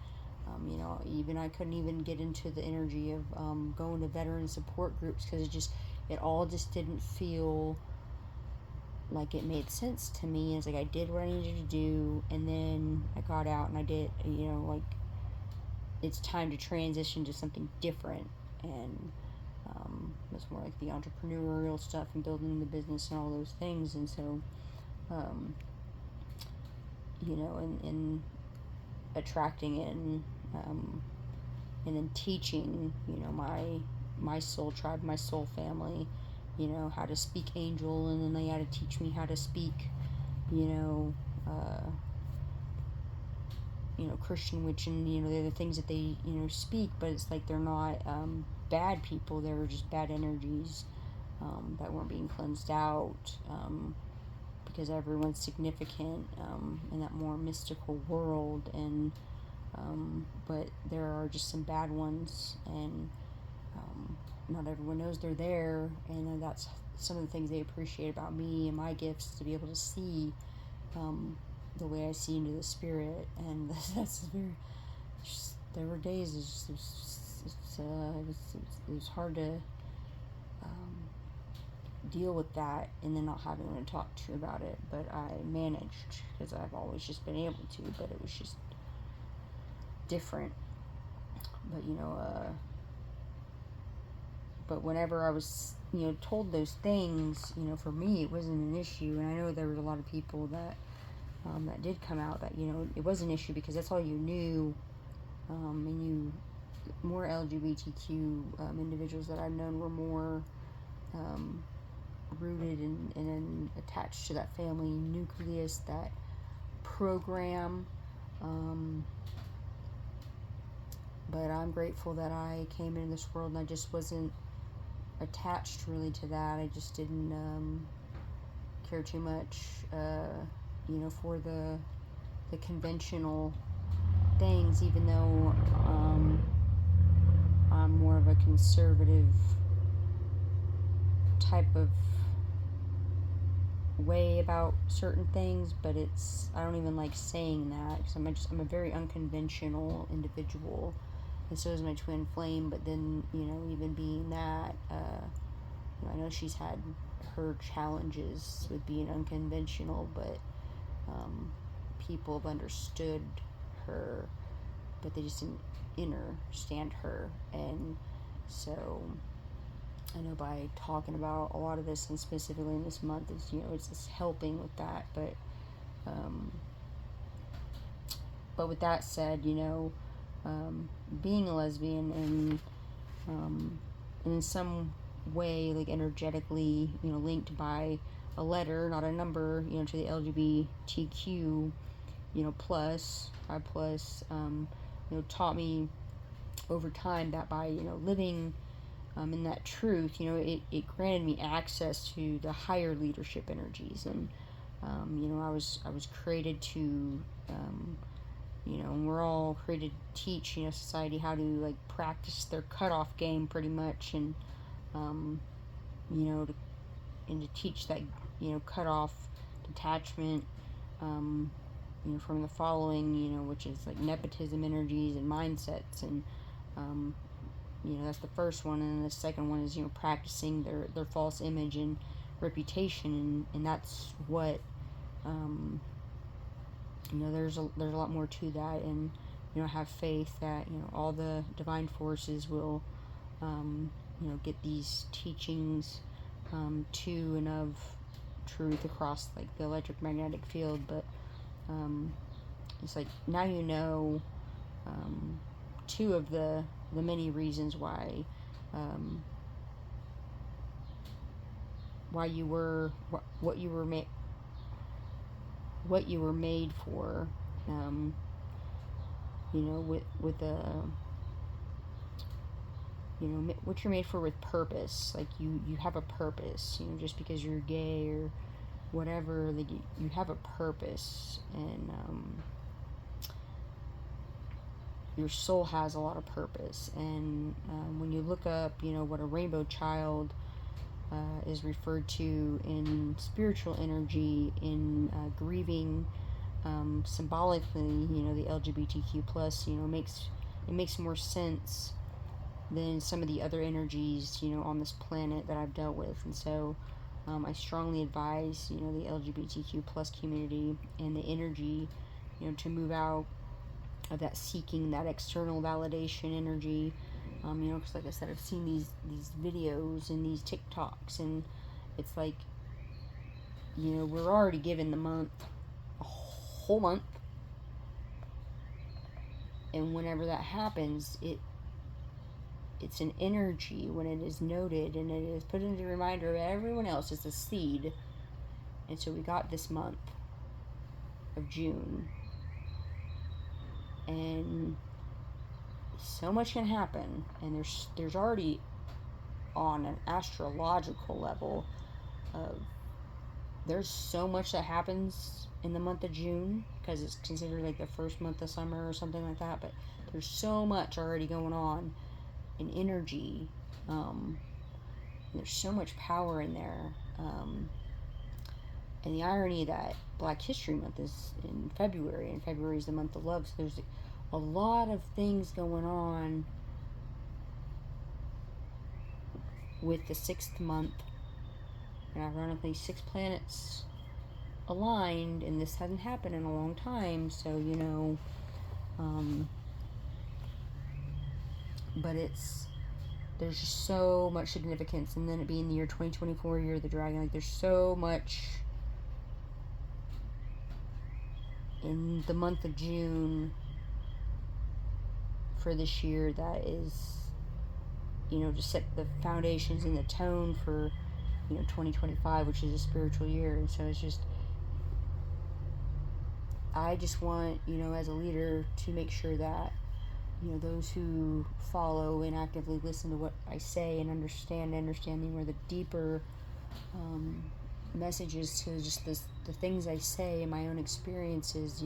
even I couldn't even get into the energy of going to veteran support groups, because it all just didn't feel like it made sense to me. It's like I did what I needed to do, and then I got out and I did, like, it's time to transition to something different. And it's more like the entrepreneurial stuff and building the business and all those things. And so and attracting in and then teaching my soul tribe, my soul family, how to speak angel, and then they had to teach me how to speak Christian witch, and they're the things that they speak, but it's like they're not bad people. They were just bad energies that weren't being cleansed out, because everyone's significant in that more mystical world. And but there are just some bad ones, and not everyone knows they're there. And that's some of the things they appreciate about me and my gifts, to be able to see the way I see into the spirit. And that's very, there were days it was hard to deal with that, and then not having anyone to talk to about it. But I managed, because I've always just been able to, but it was just different. But but whenever I was told those things, for me it wasn't an issue. And I know there was a lot of people that that did come out that it was an issue, because that's all you knew. And more LGBTQ individuals that I've known were more rooted and attached to that family nucleus, that program. But I'm grateful that I came into this world and I just wasn't attached really to that. I just didn't care too much, for the conventional things, even though I'm more of a conservative type of way about certain things. But I don't even like saying that, because I'm a very unconventional individual, and so is my twin flame. But then even being that, I know she's had her challenges with being unconventional, but people have understood her, but they just didn't understand her. And so I know by talking about a lot of this, and specifically in this month, is it's just helping with that. But with that said, being a lesbian, and in some way, like energetically, linked by a letter, not a number, to the LGBTQ, plus, I plus, taught me over time that by, living in that truth, it granted me access to the higher leadership energies. And I was created to, and we're all created to teach, society how to like practice their cutoff game pretty much. And um, you know to, and to teach that, cutoff detachment, um, from the following, which is like nepotism energies and mindsets. And um, that's the first one. And then the second one is, practicing their false image and reputation. And that's what, um, there's a lot more to that. And have faith that all the divine forces will, get these teachings, to and of truth across like the electromagnetic field. But it's like now two of the many reasons um, why you were what you were made for. With a what you're made for with purpose. Like you have a purpose. Just because you're gay or whatever, like you have a purpose. And your soul has a lot of purpose. And when you look up, what a rainbow child is referred to in spiritual energy, in grieving, symbolically, the LGBTQ plus, it makes more sense than some of the other energies, on this planet that I've dealt with. And so I strongly advise, the LGBTQ plus community and the energy, to move out of that seeking that external validation energy. Because like I said, I've seen these videos and these TikToks, and it's like, we're already given a whole month, and whenever that happens, it's an energy when it is noted and it is put into a reminder of everyone else. It's a seed. And so we got this month of June, and so much can happen. And there's already, on an astrological level, there's so much that happens in the month of June, because it's considered like the first month of summer or something like that. But there's so much already going on in energy. There's so much power in there. And the irony that Black History Month is in February, and February is the month of love. So there's a lot of things going on with the 6th month. And ironically, 6 planets aligned, and this hasn't happened in a long time. So, but there's just so much significance. And then it being the year 2024, year of the dragon, like there's so much in the month of June for this year that is, to set the foundations and the tone for, 2025, which is a spiritual year. And so it's just, I just want, as a leader, to make sure that, those who follow and actively listen to what I say and understand me more the deeper messages to just the things I say and my own experiences,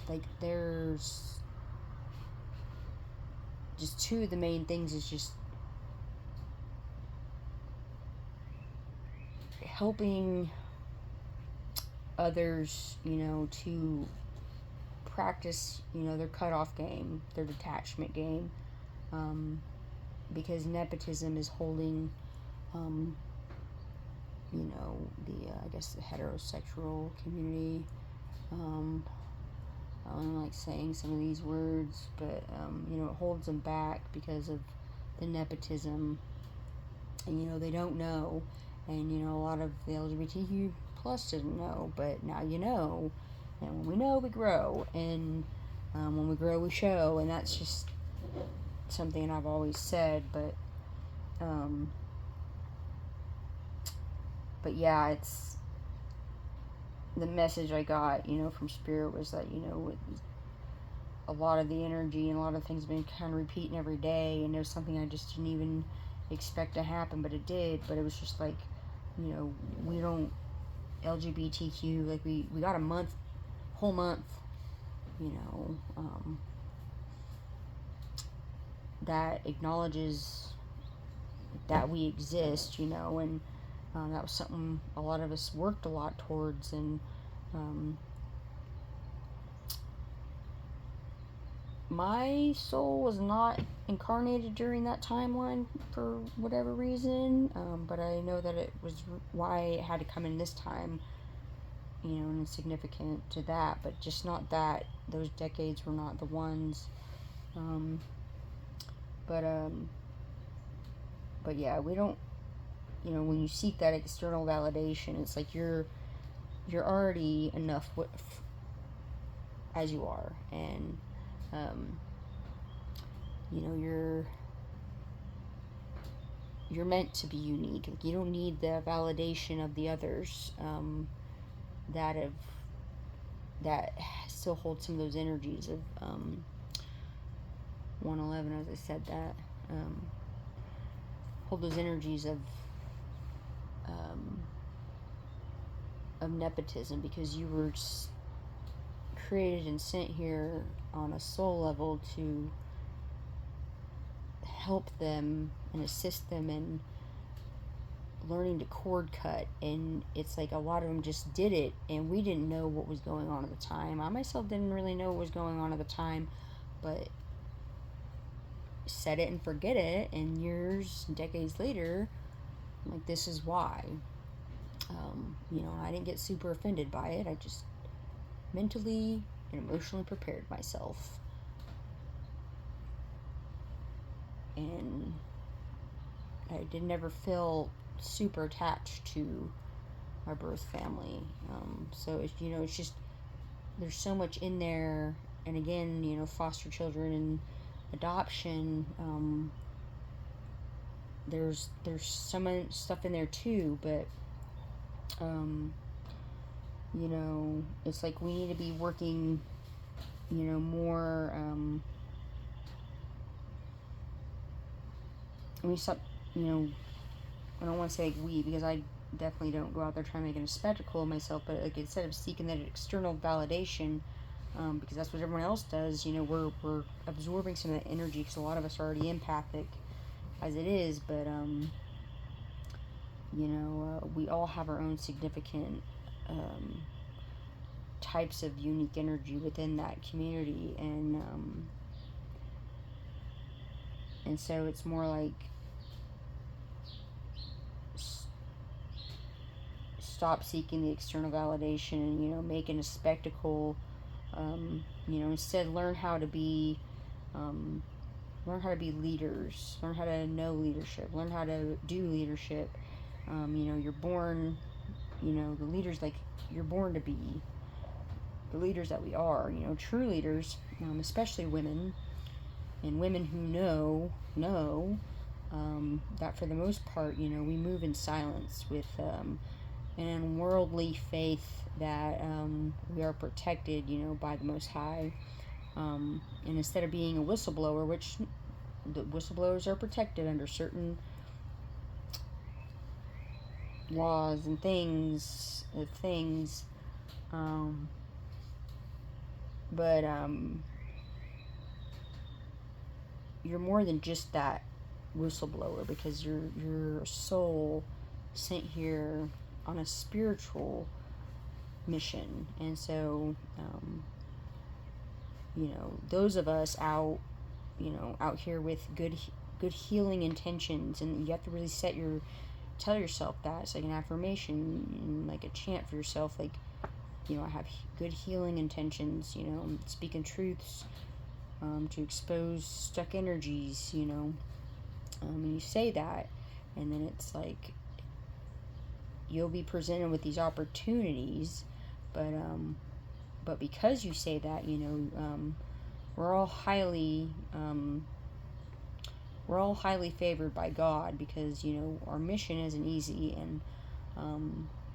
like there's just two of the main things is just helping others, to practice, their cutoff game, their detachment game, because nepotism is holding, I guess the heterosexual community. I don't like saying some of these words, but it holds them back because of the nepotism, and they don't know, and a lot of the LGBTQ plus didn't know, but now you know, and when we know, we grow, and when we grow, we show, and that's just something I've always said. But yeah, it's the message I got, from Spirit was that, a lot of the energy and a lot of things have been kind of repeating every day, and it was something I just didn't even expect to happen, but it did. But it was just like, we don't LGBTQ, like we got a whole month, you know, that acknowledges that we exist, and that was something a lot of us worked a lot towards, and my soul was not incarnated during that timeline for whatever reason, but I know that it was why it had to come in this time, and it's significant to that, but just not that those decades were not the ones. Um, but but yeah, we don't. When you seek that external validation, it's like you're already enough as you are, and you're meant to be unique. Like, you don't need the validation of the others, that have that still hold some of those energies of 111, as I said, that hold those energies um, of nepotism, because you were created and sent here on a soul level to help them and assist them in learning to cord cut. And it's like a lot of them just did it, and we didn't know what was going on at the time. I myself didn't really know what was going on at the time, but set it and forget it, and years, decades later, like, this is why. I didn't get super offended by it. I just mentally and emotionally prepared myself, and I did never feel super attached to my birth family. So it's just, there's so much in there, and again, foster children and adoption. There's some stuff in there too, but it's like we need to be working, more. We stop, I don't want to say like we, because I definitely don't go out there trying to make a spectacle of myself, but like, instead of seeking that external validation, because that's what everyone else does, we're absorbing some of that energy, because a lot of us are already empathic as it is, but we all have our own significant types of unique energy within that community, and so it's more like, stop seeking the external validation and making a spectacle. Instead, learn how to be leaders, learn how to know leadership, learn how to do leadership. You're born, the leaders, like, you're born to be the leaders that we are, true leaders, especially women, and women who know that for the most part, we move in silence with an unworldly faith that we are protected, by the Most High. And instead of being a whistleblower, which the whistleblowers are protected under certain laws and things, but you're more than just that whistleblower, because you're a soul sent here on a spiritual mission. And so those of us out here with good healing intentions, and you have to really tell yourself that. It's like an affirmation, like a chant for yourself, like, I have good healing intentions, speaking truths, to expose stuck energies, and you say that, and then it's like you'll be presented with these opportunities, but because you say that, we're all highly favored by God, because our mission isn't easy, and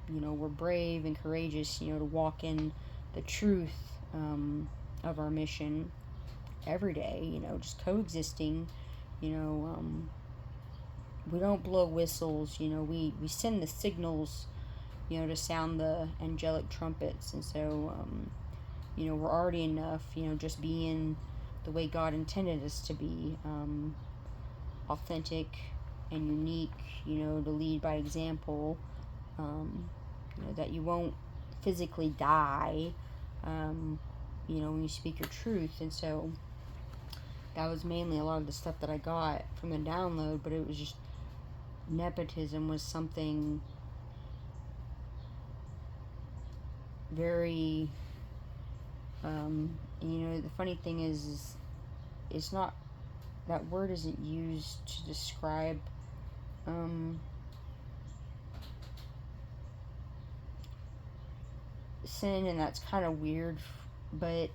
we're brave and courageous, to walk in the truth of our mission. every day, just coexisting, you know, we don't blow whistles, we send the signals, to sound the angelic trumpets. And so, we're already enough, just being the way God intended us to be, authentic and unique, to lead by example, that you won't physically die, when you speak your truth. And so that was mainly a lot of the stuff that I got from the download, but it was just nepotism was something very, the funny thing is it's not, that word isn't used to describe, sin, and that's kind of weird, but,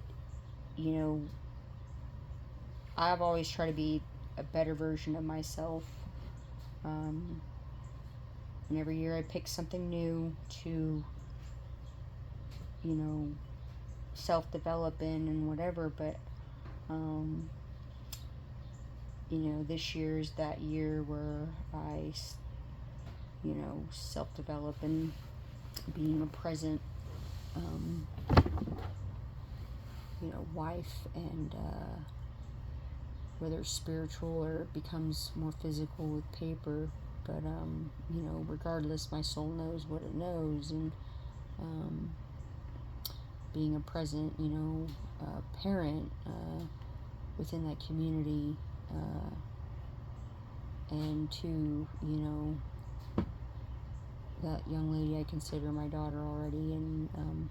I've always tried to be a better version of myself, and every year I pick something new to, self-develop in and whatever, but, this year's that year where I, self-develop and being a present, wife, and, whether it's spiritual or it becomes more physical with paper, but, regardless, my soul knows what it knows, and, being a present, parent, within that community, and to, that young lady I consider my daughter already, and,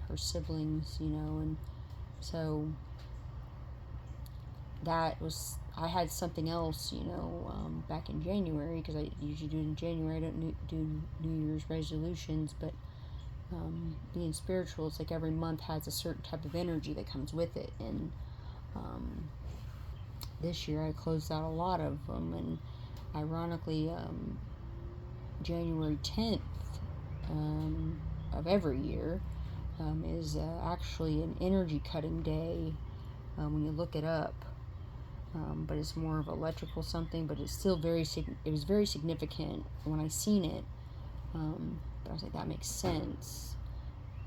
her siblings, and so that was, I had something else, back in January, because I usually do it in January. I don't do New Year's resolutions, but, being spiritual, it's like every month has a certain type of energy that comes with it, and, this year I closed out a lot of them, and ironically, January 10th, of every year, is actually an energy cutting day, when you look it up, but it's more of electrical something, but it's still it was very significant when I seen it, but I was like, that makes sense,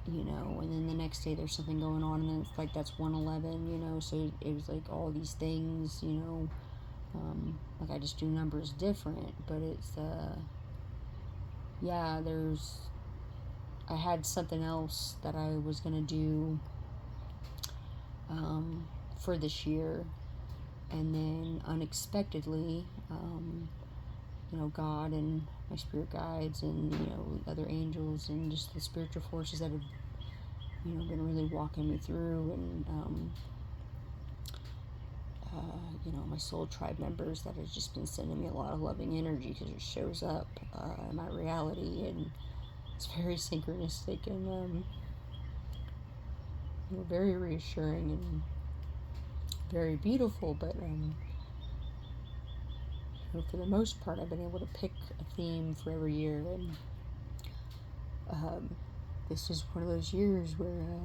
and then the next day there's something going on, and then it's like, that's 111, so it was like all these things, like I just do numbers different, but it's, yeah, I had something else that I was going to do, for this year, and then unexpectedly, God and my spirit guides, and, other angels, and just the spiritual forces that have, been really walking me through, and, my soul tribe members that have just been sending me a lot of loving energy, because it shows up, in my reality, and it's very synchronistic, and, very reassuring, and very beautiful, but, for the most part, I've been able to pick a theme for every year, and, this is one of those years where,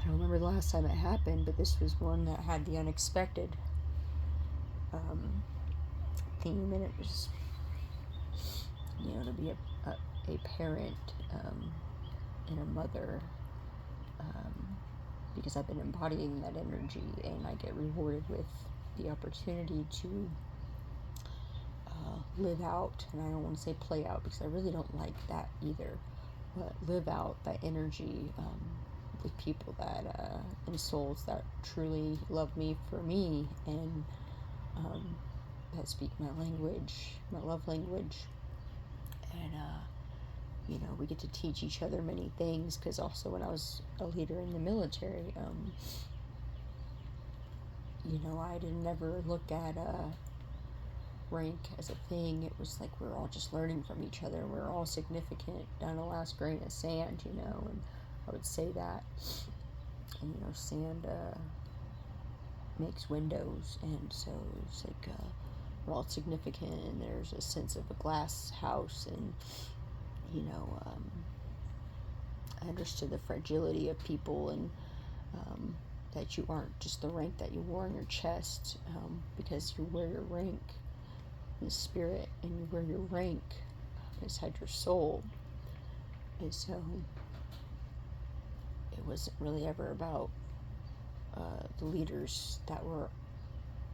I don't remember the last time it happened, but this was one that had the unexpected, theme, and it was, to be a parent, and a mother, because I've been embodying that energy, and I get rewarded with the opportunity to, live out, and I don't want to say play out, because I really don't like that either, but live out that energy, with people that, and souls that truly love me for me, and, that speak my language, my love language, and, we get to teach each other many things, because also when I was a leader in the military, I didn't never look at, rank as a thing. It was like we're all just learning from each other. We're all significant down to the last grain of sand, and I would say that, and, sand, makes windows, and so it's like, we're all significant, and there's a sense of a glass house, and, I understood the fragility of people, and, that you aren't just the rank that you wore on your chest, because you wear your rank in the spirit, and you wear your rank inside your soul. And so it wasn't really ever about the leaders that were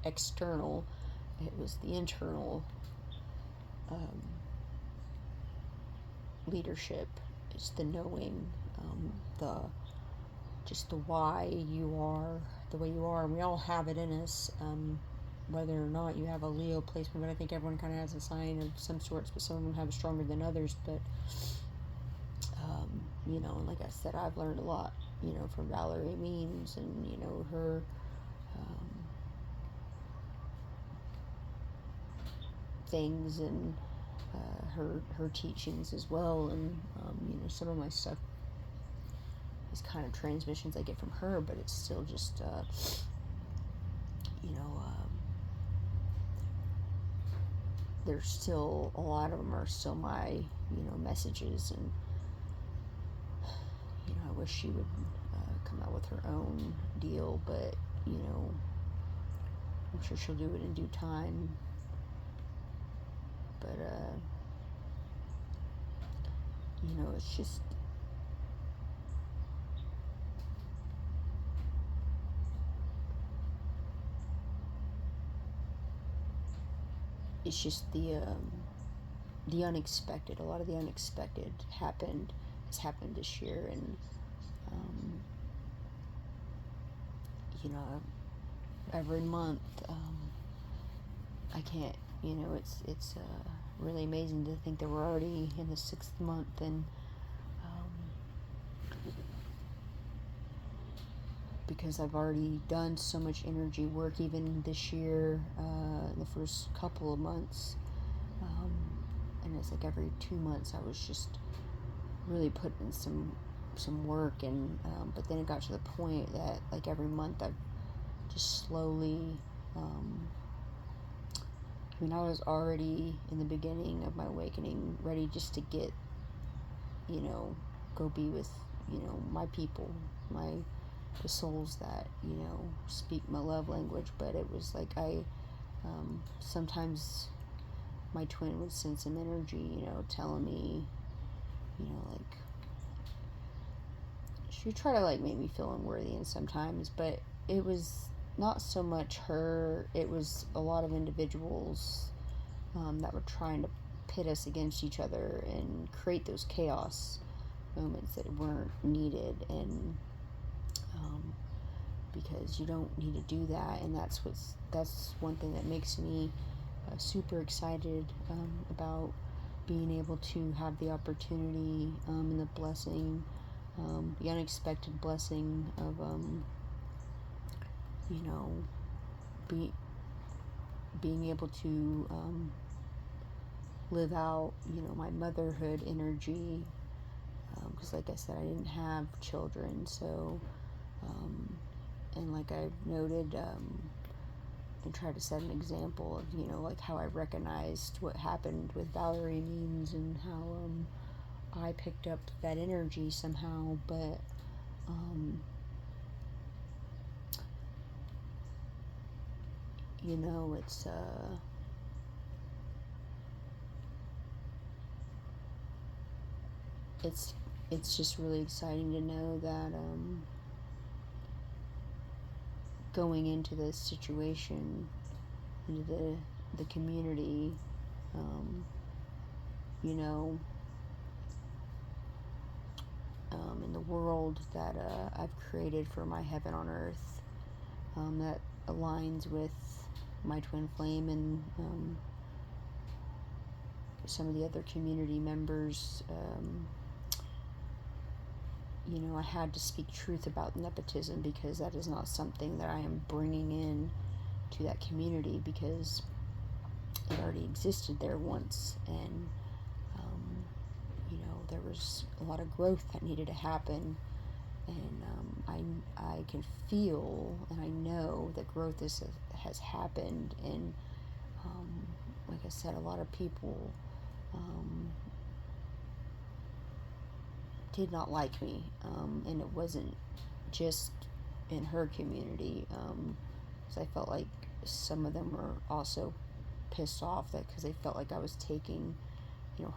external. It was the internal um, leadership. It's the knowing, the just the why you are the way you are. And we all have it in us, whether or not you have a Leo placement, but I think everyone kind of has a sign of some sorts, but some of them have it stronger than others. But like I said, I've learned a lot, from Valerie Means, and her things, and her teachings as well, and some of my stuff is kind of transmissions I get from her, but it's still just there's still a lot of them are still my messages, and I wish she would come out with her own deal, but I'm sure she'll do it in due time. But it's just the unexpected. A lot of the unexpected has happened this year, and every month, I can't. It's really amazing to think that we're already in the 6th month, and because I've already done so much energy work, even this year, the first couple of months, and it's like every 2 months I was just really putting some work, and but then it got to the point that like every month I've just slowly, I was already in the beginning of my awakening, ready just to get, go be with, my people, the souls that, speak my love language. But it was like sometimes my twin would send some energy, telling me, like, she would try to like make me feel unworthy, and sometimes, but it was not so much her, it was a lot of individuals that were trying to pit us against each other and create those chaos moments that weren't needed. And because you don't need to do that, and that's one thing that makes me super excited about being able to have the opportunity, and the blessing, the unexpected blessing of being able to live out my motherhood energy, because like I said, I didn't have children, so and like I've noted, and try to set an example of like how I recognized what happened with Valerie Means, and how I picked up that energy somehow. But it's just really exciting to know that going into this situation, into the community, in the world that I've created for my heaven on earth, that aligns with my twin flame, and some of the other community members. I had to speak truth about nepotism, because that is not something that I am bringing in to that community, because it already existed there once, and there was a lot of growth that needed to happen, and I can feel, and I know that growth has happened, and like I said, a lot of people did not like me, and it wasn't just in her community, because I felt like some of them were also pissed off that because they felt like I was taking,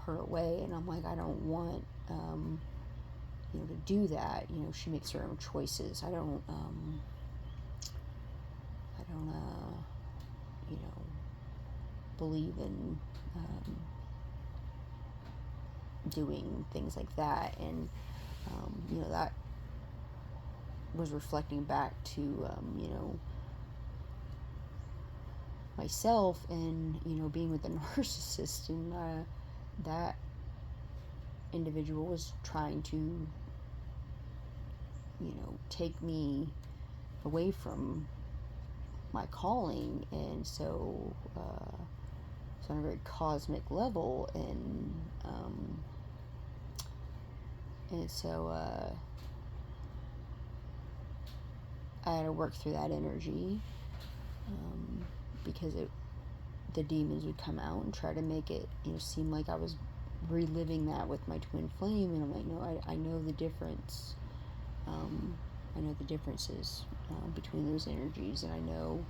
her away, and I'm like, I don't want, to do that. She makes her own choices. I don't, believe in doing things like that, and that was reflecting back to myself, and being with the narcissist, and that individual was trying to take me away from my calling, and so on a very cosmic level, and so I had to work through that energy, because the demons would come out and try to make it seem like I was reliving that with my twin flame, and I'm like, no, I know the difference. I know the differences between those energies, and I know,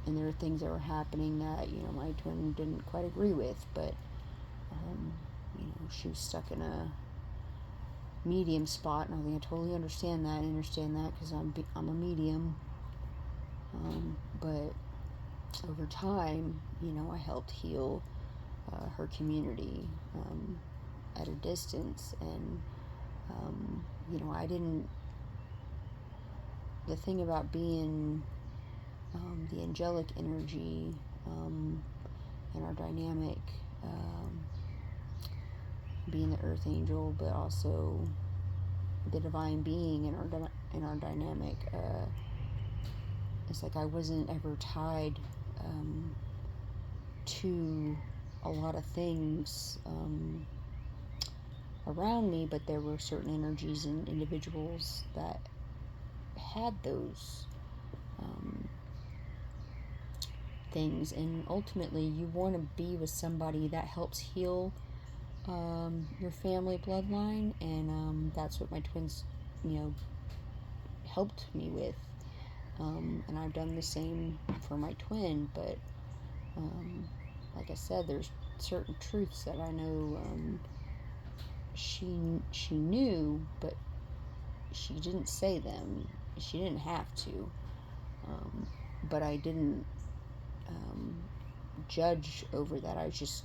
and there are things that were happening that my twin didn't quite agree with, but she was stuck in a medium spot, and I think I totally understand that. Because I'm a medium, but over time, I helped heal her community at a distance, and I didn't. The thing about being the angelic energy in our dynamic, being the earth angel, but also the divine being in our dynamic, it's like I wasn't ever tied to a lot of things around me, but there were certain energies and individuals that had those things, and ultimately you want to be with somebody that helps heal your family bloodline, and that's what my twins helped me with, and I've done the same for my twin, but like I said, there's certain truths that I know she knew, but she didn't say them. She didn't have to, but I didn't judge over that. I just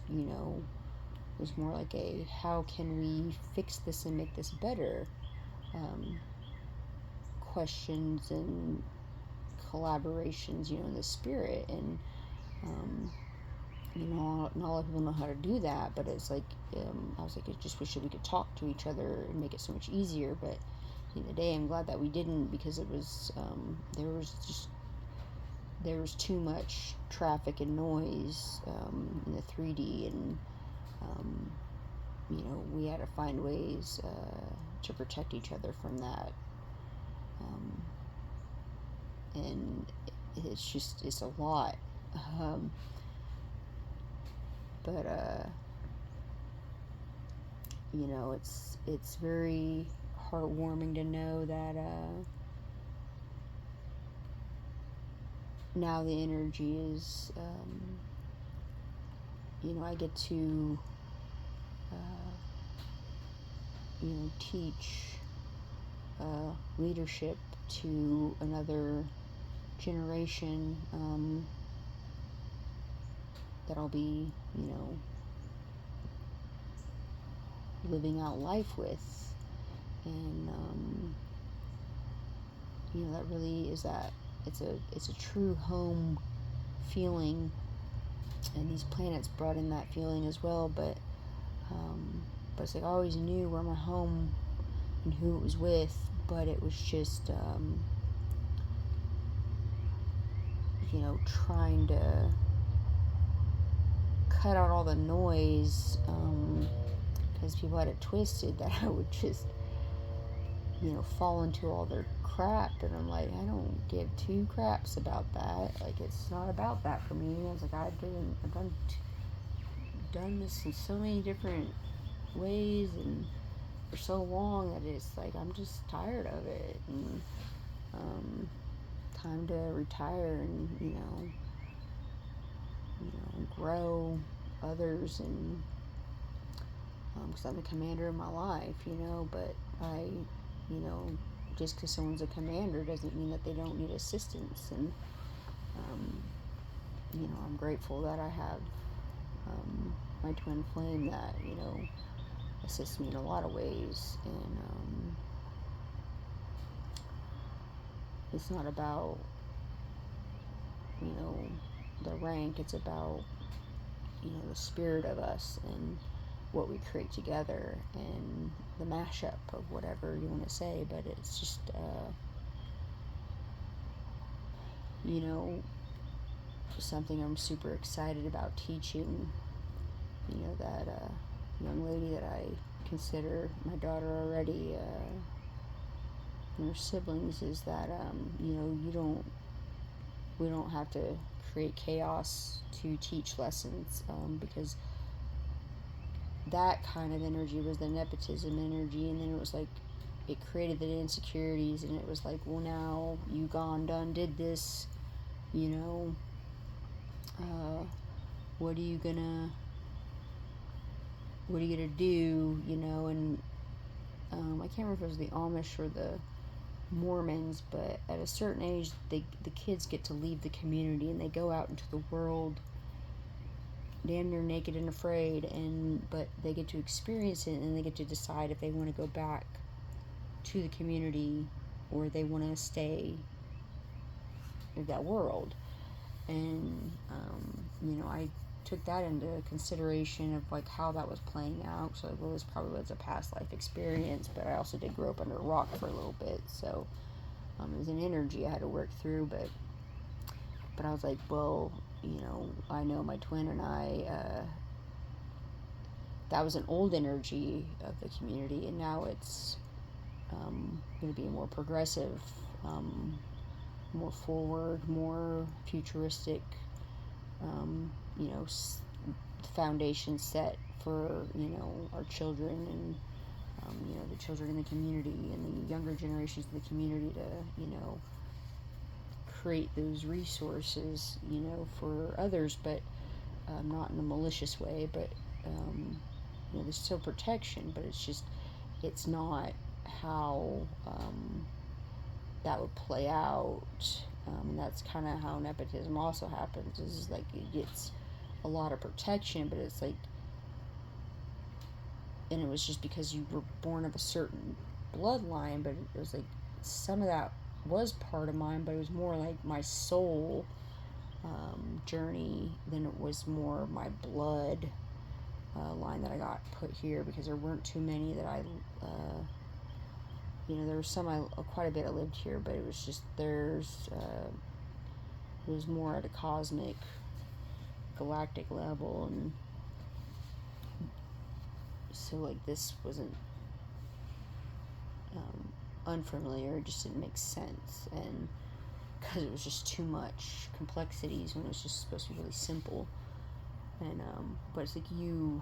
was more like a, how can we fix this and make this better, questions and collaborations in the spirit, and not a lot of people know how to do that, but it's like, I was like, I just wish that we could talk to each other and make it so much easier, but at the end of the day, I'm glad that we didn't, because it was, there was too much traffic and noise in the 3D, and we had to find ways to protect each other from that, and it's a lot, but it's very heartwarming to know that now the energy is, I get to teach leadership to another generation that I'll be living out life with, and that really is that it's a true home feeling, and these planets brought in that feeling as well, but it's like I always knew where my home and who it was with, but it was just trying to cut out all the noise, because people had it twisted that I would just fall into all their crap, and I'm like, I don't give two craps about that. Like, it's not about that for me. I was like, I've done this in so many different ways, and for so long that it's like I'm just tired of it, and time to retire and grow others, and because I'm the commander of my life, but I, you know, just because someone's a commander doesn't mean that they don't need assistance, and um, I'm grateful that I have my twin flame that assists me in a lot of ways, and it's not about the rank. It's about the spirit of us and what we create together, and the mashup of whatever you want to say. But it's just something I'm super excited about teaching. That young lady that I consider my daughter already, and her siblings, is that we don't have to create chaos to teach lessons, because that kind of energy was the nepotism energy, and then it was like it created the insecurities, and it was like, well, now you gone done did this, what are you gonna do, and I can't remember if it was the Amish or the Mormons, but at a certain age, the kids get to leave the community and they go out into the world damn near naked and afraid, but they get to experience it, and they get to decide if they want to go back to the community or they want to stay in that world. And I took that into consideration of like how that was playing out. So well, this probably was a past life experience, but I also did grow up under a rock for a little bit, so it was an energy I had to work through. But I was like, well, I know my twin and I, that was an old energy of the community, and now it's going to be more progressive, more forward, more futuristic, foundation set for our children, and the children in the community and the younger generations of the community to create those resources for others, but not in a malicious way, but there's still protection, but it's not how that would play out. And that's kind of how nepotism also happens, is like it gets a lot of protection, but it's like, and it was just because you were born of a certain bloodline, but it was like some of that was part of mine, but it was more like my soul journey than it was more my blood line that I got put here, because there weren't too many that I there was quite a bit I lived here, but it was just it was more at a cosmic, galactic level, and so like this wasn't unfamiliar. It just didn't make sense, and because it was just too much complexities when it was just supposed to be really simple. And but it's like you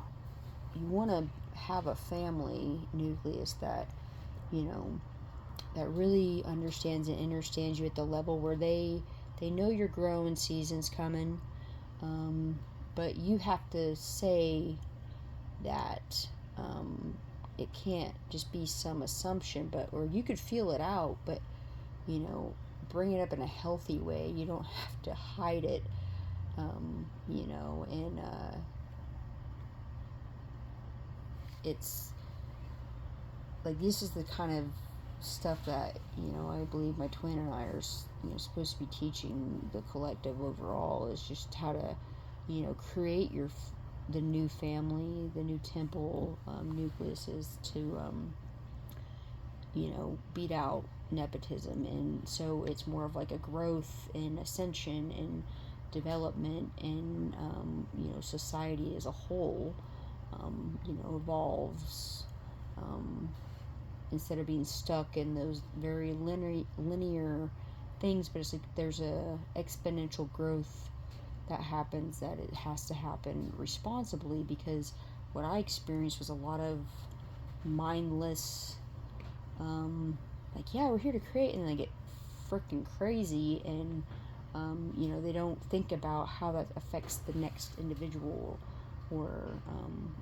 want to have a family nucleus that that really understands and understands you at the level where they know your growing season's coming, but you have to say that it can't just be some assumption, or you could feel it out, but bring it up in a healthy way. You don't have to hide it, and it's like this is the kind of stuff that I believe my twin and I are supposed to be teaching the collective overall, is just how to create the new family, the new temple nucleuses to beat out nepotism. And so it's more of like a growth and ascension and development, and society as a whole evolves, instead of being stuck in those very linear things. But it's like there's a exponential growth that happens, that it has to happen responsibly, because what I experienced was a lot of mindless, like, yeah, we're here to create, and they get freaking crazy, and they don't think about how that affects the next individual, or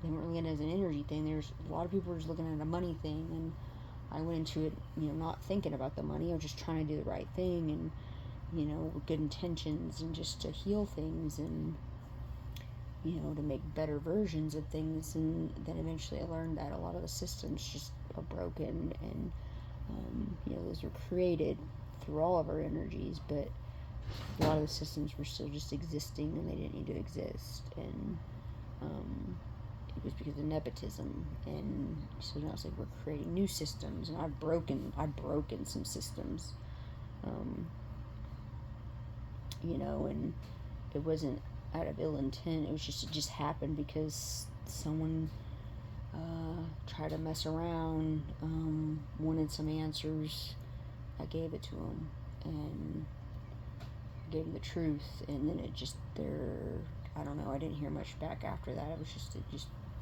they weren't looking at it as an energy thing. There's a lot of people are just looking at a money thing, and I went into it, not thinking about the money. I was just trying to do the right thing, and with good intentions, and just to heal things, and to make better versions of things. And then eventually I learned that a lot of the systems just are broken, and those were created through all of our energies, but a lot of the systems were still just existing, and they didn't need to exist. And it was because of nepotism. And so now it's like we're creating new systems, and I've broken some systems, and it wasn't out of ill intent. It just happened because someone tried to mess around, wanted some answers. I gave it to them, and gave them the truth, and then I don't know, I didn't hear much back after that. It was just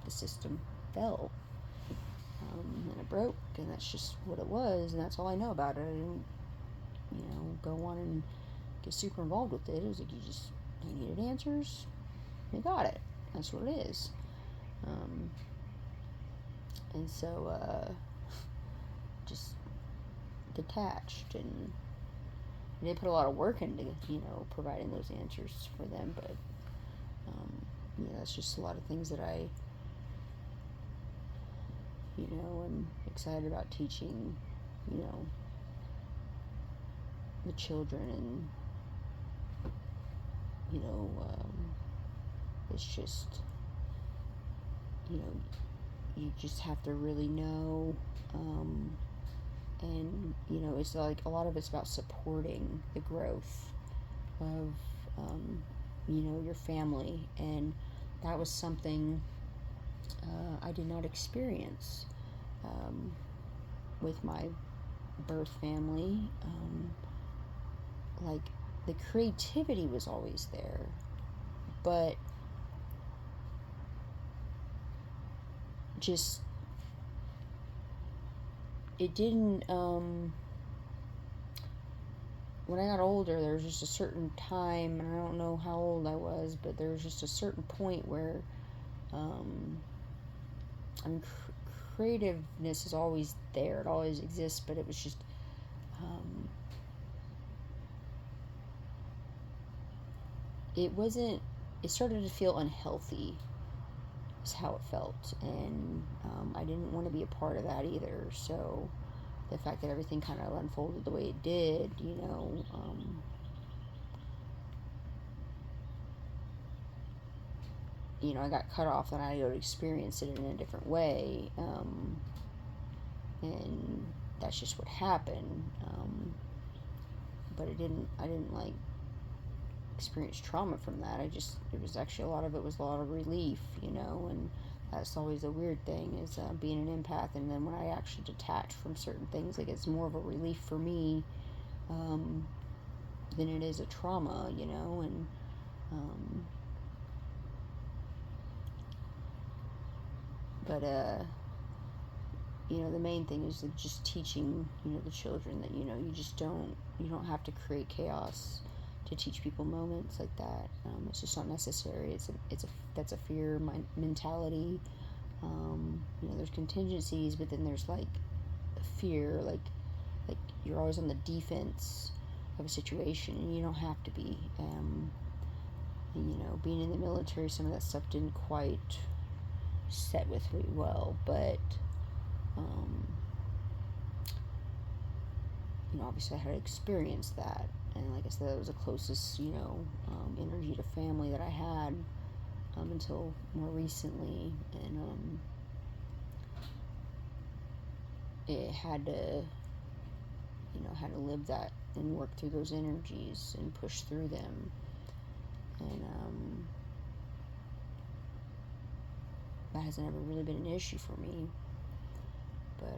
the system fell, and it broke, and that's just what it was, and that's all I know about it. I didn't, go on and get super involved with it. It was like they needed answers, they got it. That's what it is. And so just detached, and they put a lot of work into providing those answers for them, but that's just a lot of things that I am excited about teaching the children. And it's just you just have to really know, and it's like a lot of it's about supporting the growth of your family. And that was something I did not experience with my birth family. Like, the creativity was always there, but just it didn't. When I got older, there was just a certain time, and I don't know how old I was, but there was just a certain point where creativeness is always there, it always exists, but it was just it started to feel unhealthy, is how it felt. And I didn't want to be a part of that either. So the fact that everything kind of unfolded the way it did, I got cut off, and I had to experience it in a different way, and that's just what happened. But I didn't like experience trauma from that. It was actually, a lot of it was a lot of relief, and that's always a weird thing, is being an empath. And then when I actually detach from certain things, like, it's more of a relief for me than it is a trauma, and but the main thing is just teaching the children that you don't have to create chaos to teach people moments like that. It's just not necessary. That's a fear mentality. There's contingencies, but then there's like fear, like you're always on the defense of a situation, and you don't have to be. Being in the military, some of that stuff didn't quite set with me well, but obviously I had experienced that, and like I said, that was the closest energy to family that I had until more recently. And it had to live that and work through those energies and push through them. And that hasn't ever really been an issue for me. But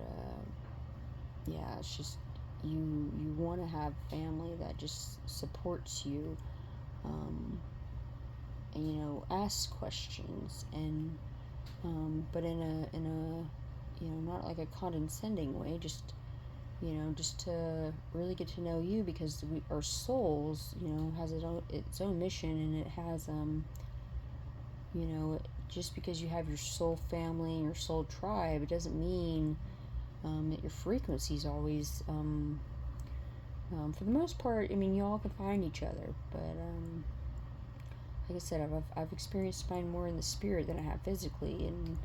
yeah, it's just you want to have family that just supports you, and asks questions, and but in a not like a condescending way, just, just to really get to know you, because our souls, has its own mission, and it has, just because you have your soul family and your soul tribe, it doesn't mean that your frequency is always, for the most part, you all can find each other, but, like I said, I've experienced finding more in the spirit than I have physically, and,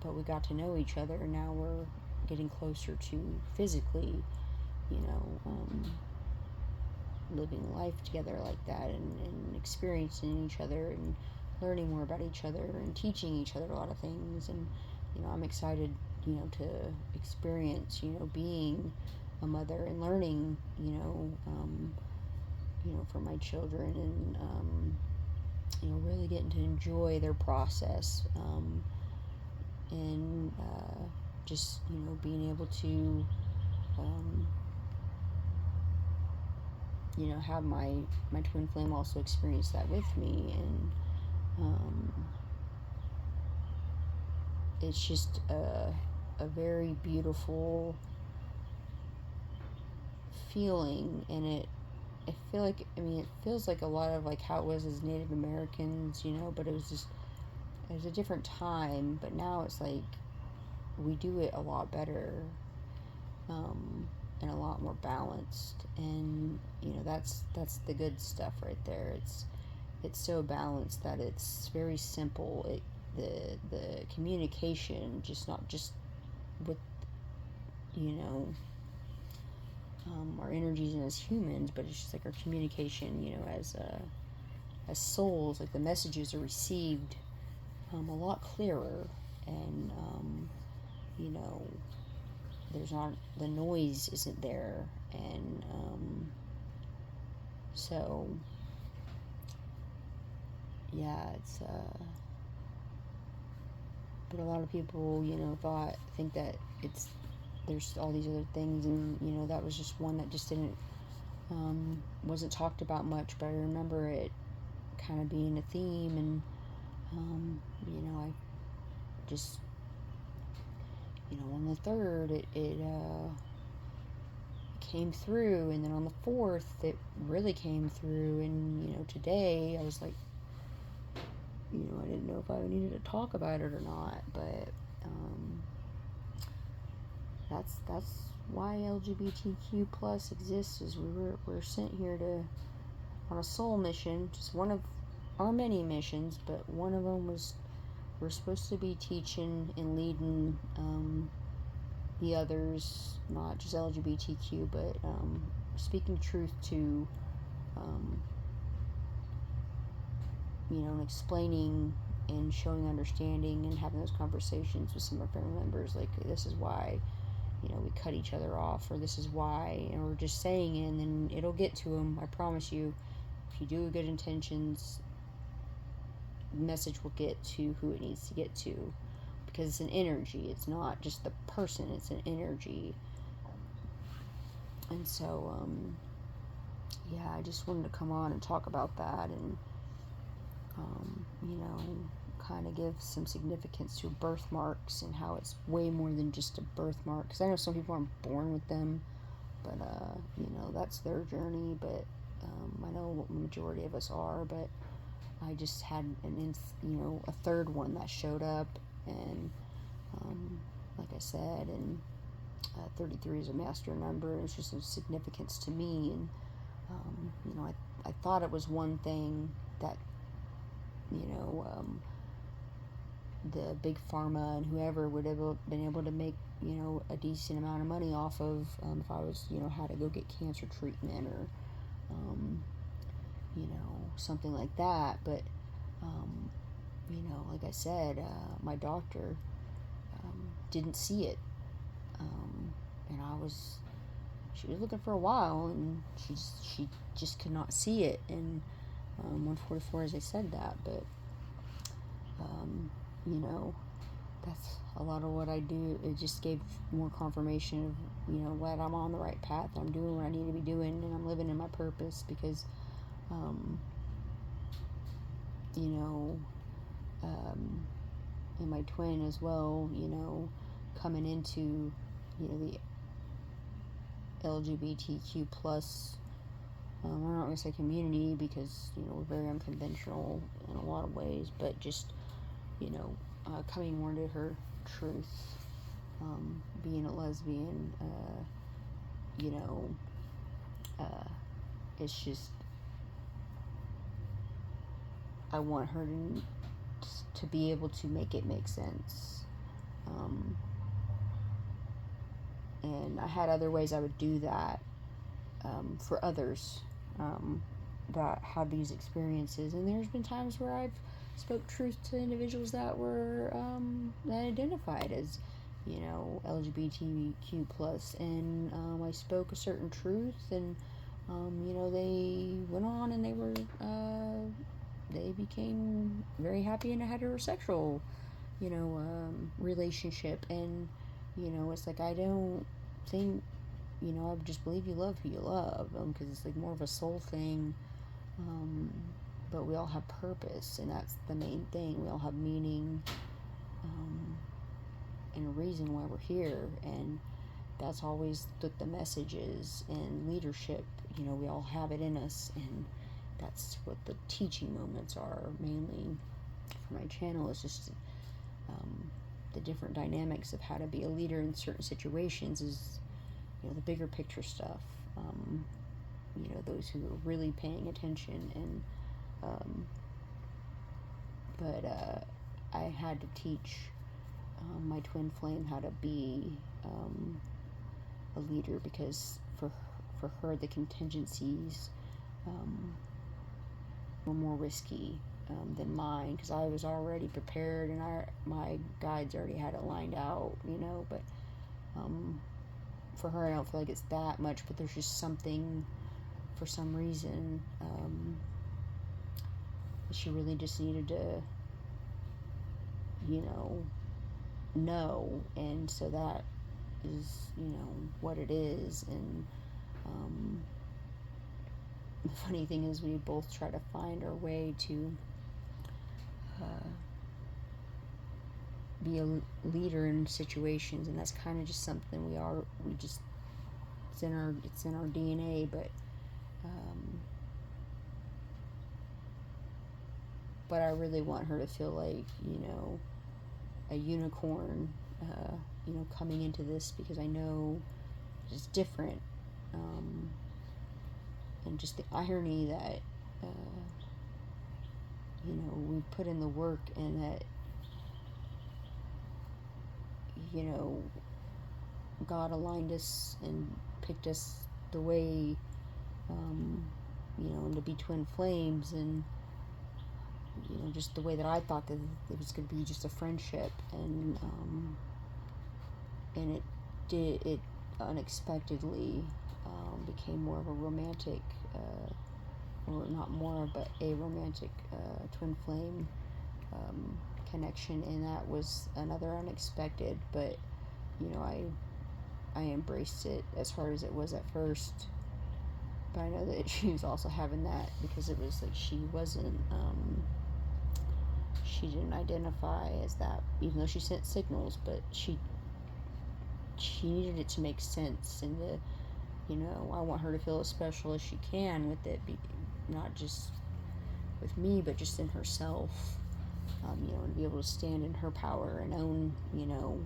but we got to know each other, and now we're getting closer to physically, living life together like that, and experiencing each other, and learning more about each other, and teaching each other a lot of things. And I'm excited to experience being a mother, and learning for my children, and really getting to enjoy their process, and just being able to have my twin flame also experience that with me. And it's just a very beautiful feeling, and I feel like, it feels like a lot of like how it was as Native Americans, but it was a different time, but now it's like we do it a lot better, and a lot more balanced, and that's the good stuff right there. It's so balanced that it's very simple. The communication, just not just with our energies and as humans, but it's just like our communication, as souls, like the messages are received a lot clearer, and there's not, the noise isn't there, and so yeah, it's but a lot of people think that there's all these other things, and that was just one that just didn't wasn't talked about much, but I remember it kind of being a theme, and I just on the third it came through, and then on the fourth it really came through, and today I was like, I didn't know if I needed to talk about it or not, but that's why LGBTQ plus exists, is we're sent here on a soul mission, just one of our many missions, but one of them was we're supposed to be teaching and leading the others, not just LGBTQ, but speaking truth to, and explaining and showing understanding, and having those conversations with some of our family members, like, this is why, we cut each other off, or this is why, and we're just saying it, and then it'll get to them, I promise you. If you do good intentions, the message will get to who it needs to get to, because it's an energy. It's not just the person, it's an energy. And so yeah, I just wanted to come on and talk about that, and kind of give some significance to birthmarks, and how it's way more than just a birthmark, because I know some people aren't born with them, but that's their journey, but I know the majority of us are. But I just had a third one that showed up, and like I said, and 33 is a master number, and it's just a significance to me. And I thought it was one thing that the big pharma and whoever would have been able to make a decent amount of money off of, if I was had to go get cancer treatment, or something like that. But like I said, my doctor didn't see it, and she was looking for a while, and she just could not see it. And 144, as I said that, but that's a lot of what I do. It just gave more confirmation of what I'm on the right path. I'm doing what I need to be doing, and I'm living in my purpose, because and my twin as well, you know, coming into, you know, the LGBTQ plus, I'm not going to say community because, you know, we're very unconventional in a lot of ways, but just, you know, coming more to her truth, being a lesbian, you know, it's just, I want her to be able to make it make sense. And I had other ways I would do that for others that had these experiences. And there's been times where I've spoke truth to individuals that were that identified as, you know, LGBTQ plus, and I spoke a certain truth, and you know, they went on and they became very happy in a heterosexual, you know, relationship. And you know, it's like, I don't think, you know, I just believe you love who you love, because it's like more of a soul thing. But we all have purpose, and that's the main thing. We all have meaning, and a reason why we're here, and that's always what the message is. And leadership, you know, we all have it in us, and that's what the teaching moments are mainly for my channel. Is just the different dynamics of how to be a leader in certain situations, is, you know, the bigger picture stuff. You know, those who are really paying attention. And but I had to teach my twin flame how to be a leader, because for her the contingencies were more risky than mine, because I was already prepared, and my guides already had it lined out, you know. But for her, I don't feel like it's that much, but there's just something, for some reason, she really just needed to, you know, and so that is, you know, what it is. And the funny thing is, we both try to find our way to be a leader in situations, and that's kind of just something it's in our DNA. But I really want her to feel like, you know, a unicorn, you know, coming into this, because I know it's different, and just the irony that you know, we put in the work, and that, you know, God aligned us and picked us the way, you know, and to be twin flames. And you know, just the way that I thought that it was going to be just a friendship, and it unexpectedly became more of a romantic, or not more, but a romantic twin flame connection. And that was another unexpected, but you know, I embraced it as hard as it was at first. But I know that she was also having that, because it was like she didn't identify as that, even though she sent signals. But she needed it to make sense, and to, you know, I want her to feel as special as she can with it, not just with me, but just in herself, you know, and be able to stand in her power and own, you know,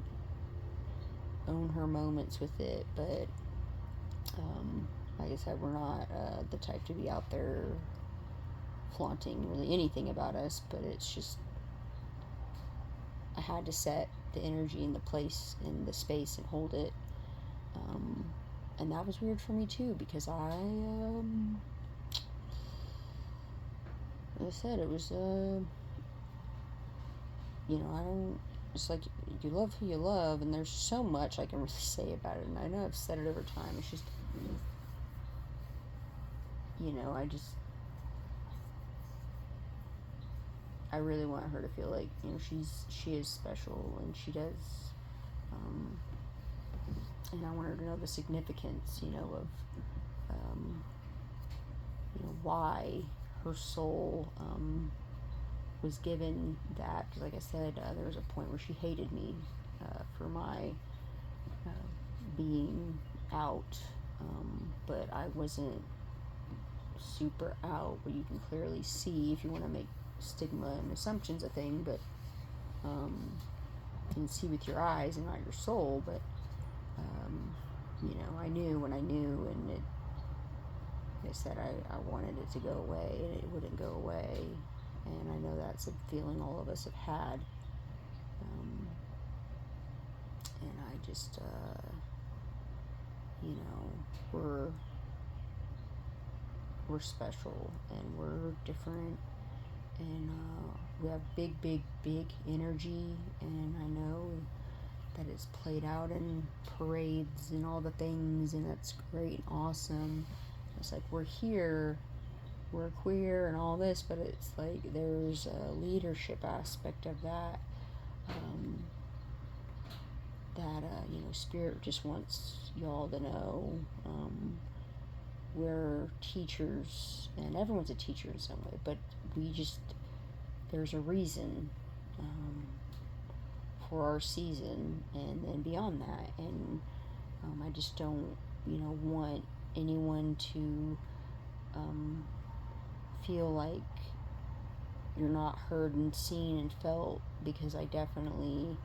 own her moments with it. But like I said, we're not the type to be out there flaunting really anything about us, but it's just, I had to set the energy and the place and the space and hold it. And that was weird for me too, because like I said, it was, you know, I don't, it's like, you love who you love, and there's so much I can really say about it. And I know I've said it over time. It's just, you know, I really want her to feel like, you know, she is special, and she does, and I want her to know the significance, you know, of, you know, why her soul was given that, because like I said, there was a point where she hated me for my being out, but I wasn't super out, but you can clearly see, if you want to make stigma and assumptions a thing, but you can see with your eyes and not your soul. But I knew when I knew, and like I said, I wanted it to go away, and it wouldn't go away. And I know that's a feeling all of us have had. And I just, we're special, and we're different, and we have big, big, big energy, and I know that it's played out in parades and all the things, and that's great and awesome. It's like we're here, we're queer and all this, but it's like there's a leadership aspect of that, Spirit just wants y'all to know. We're teachers, and everyone's a teacher in some way, but there's a reason for our season, and then beyond that, and I just don't, want anyone to feel like you're not heard and seen and felt, because I definitely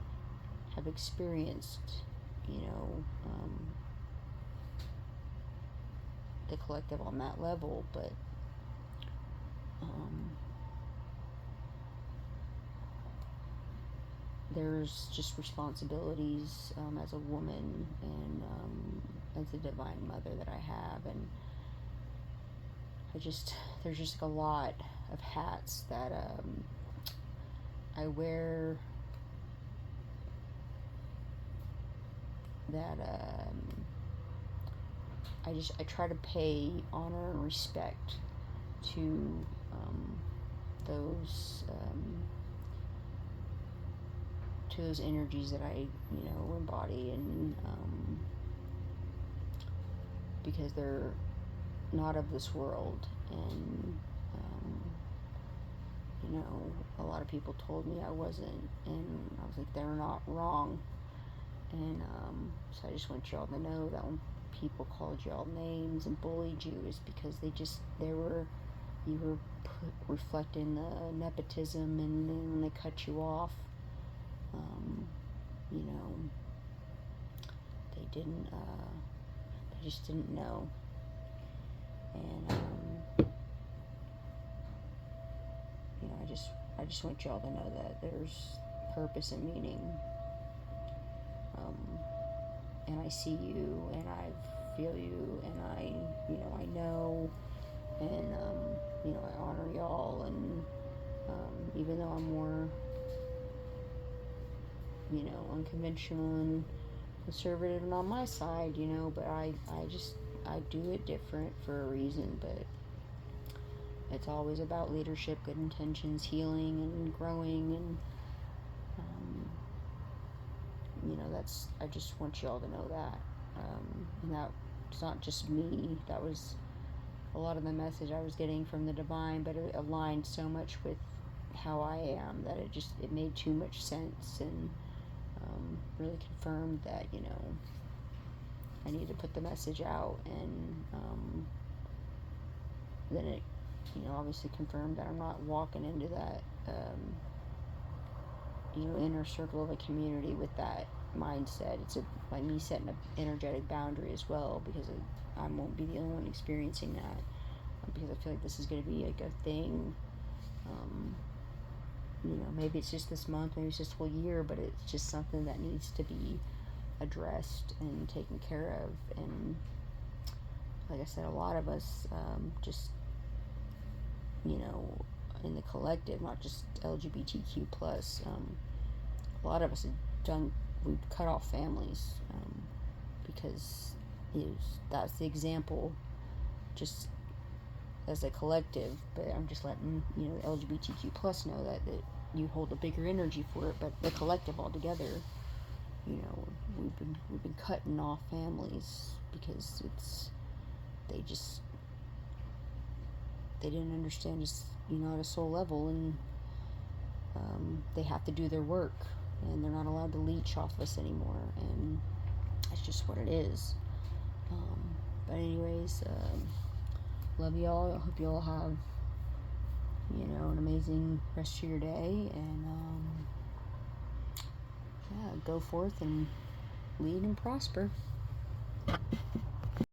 have experienced, the collective on that level, but there's just responsibilities as a woman, and as a divine mother that I have, and there's just a lot of hats that I wear, that I try to pay honor and respect to those energies that I embody, and because they're not of this world, and a lot of people told me I wasn't, and I was like, they're not wrong. And so I just want y'all to know that when people called y'all names and bullied you, is because you were reflecting the nepotism, and then when they cut you off, they just didn't know. And I just want y'all to know that there's purpose and meaning. And I see you, and I feel you, and I know, and I honor y'all, and even though I'm more unconventional and conservative and on my side, but I do it different for a reason. But it's always about leadership, good intentions, healing, and growing, and I just want you all to know that, and that it's not just me. That was a lot of the message I was getting from the divine, but it aligned so much with how I am that it made too much sense, and really confirmed that I need to put the message out, and then it obviously confirmed that I'm not walking into that inner circle of a community with that mindset. It's like me setting an energetic boundary as well, because I won't be the only one experiencing that, because I feel like this is going to be like a thing. Maybe it's just this month, maybe it's just a whole year, but it's just something that needs to be addressed and taken care of. And like I said, a lot of us just in the collective, not just LGBTQ plus, a lot of us we've cut off families, because that's the example, just as a collective. But I'm just letting the LGBTQ plus know that you hold a bigger energy for it, but the collective altogether, we've been cutting off families, because they didn't understand us, at a soul level, and they have to do their work, and they're not allowed to leech off us anymore, and that's just what it is. But anyways, love y'all. I hope you all have, an amazing rest of your day, and yeah, go forth and lead and prosper.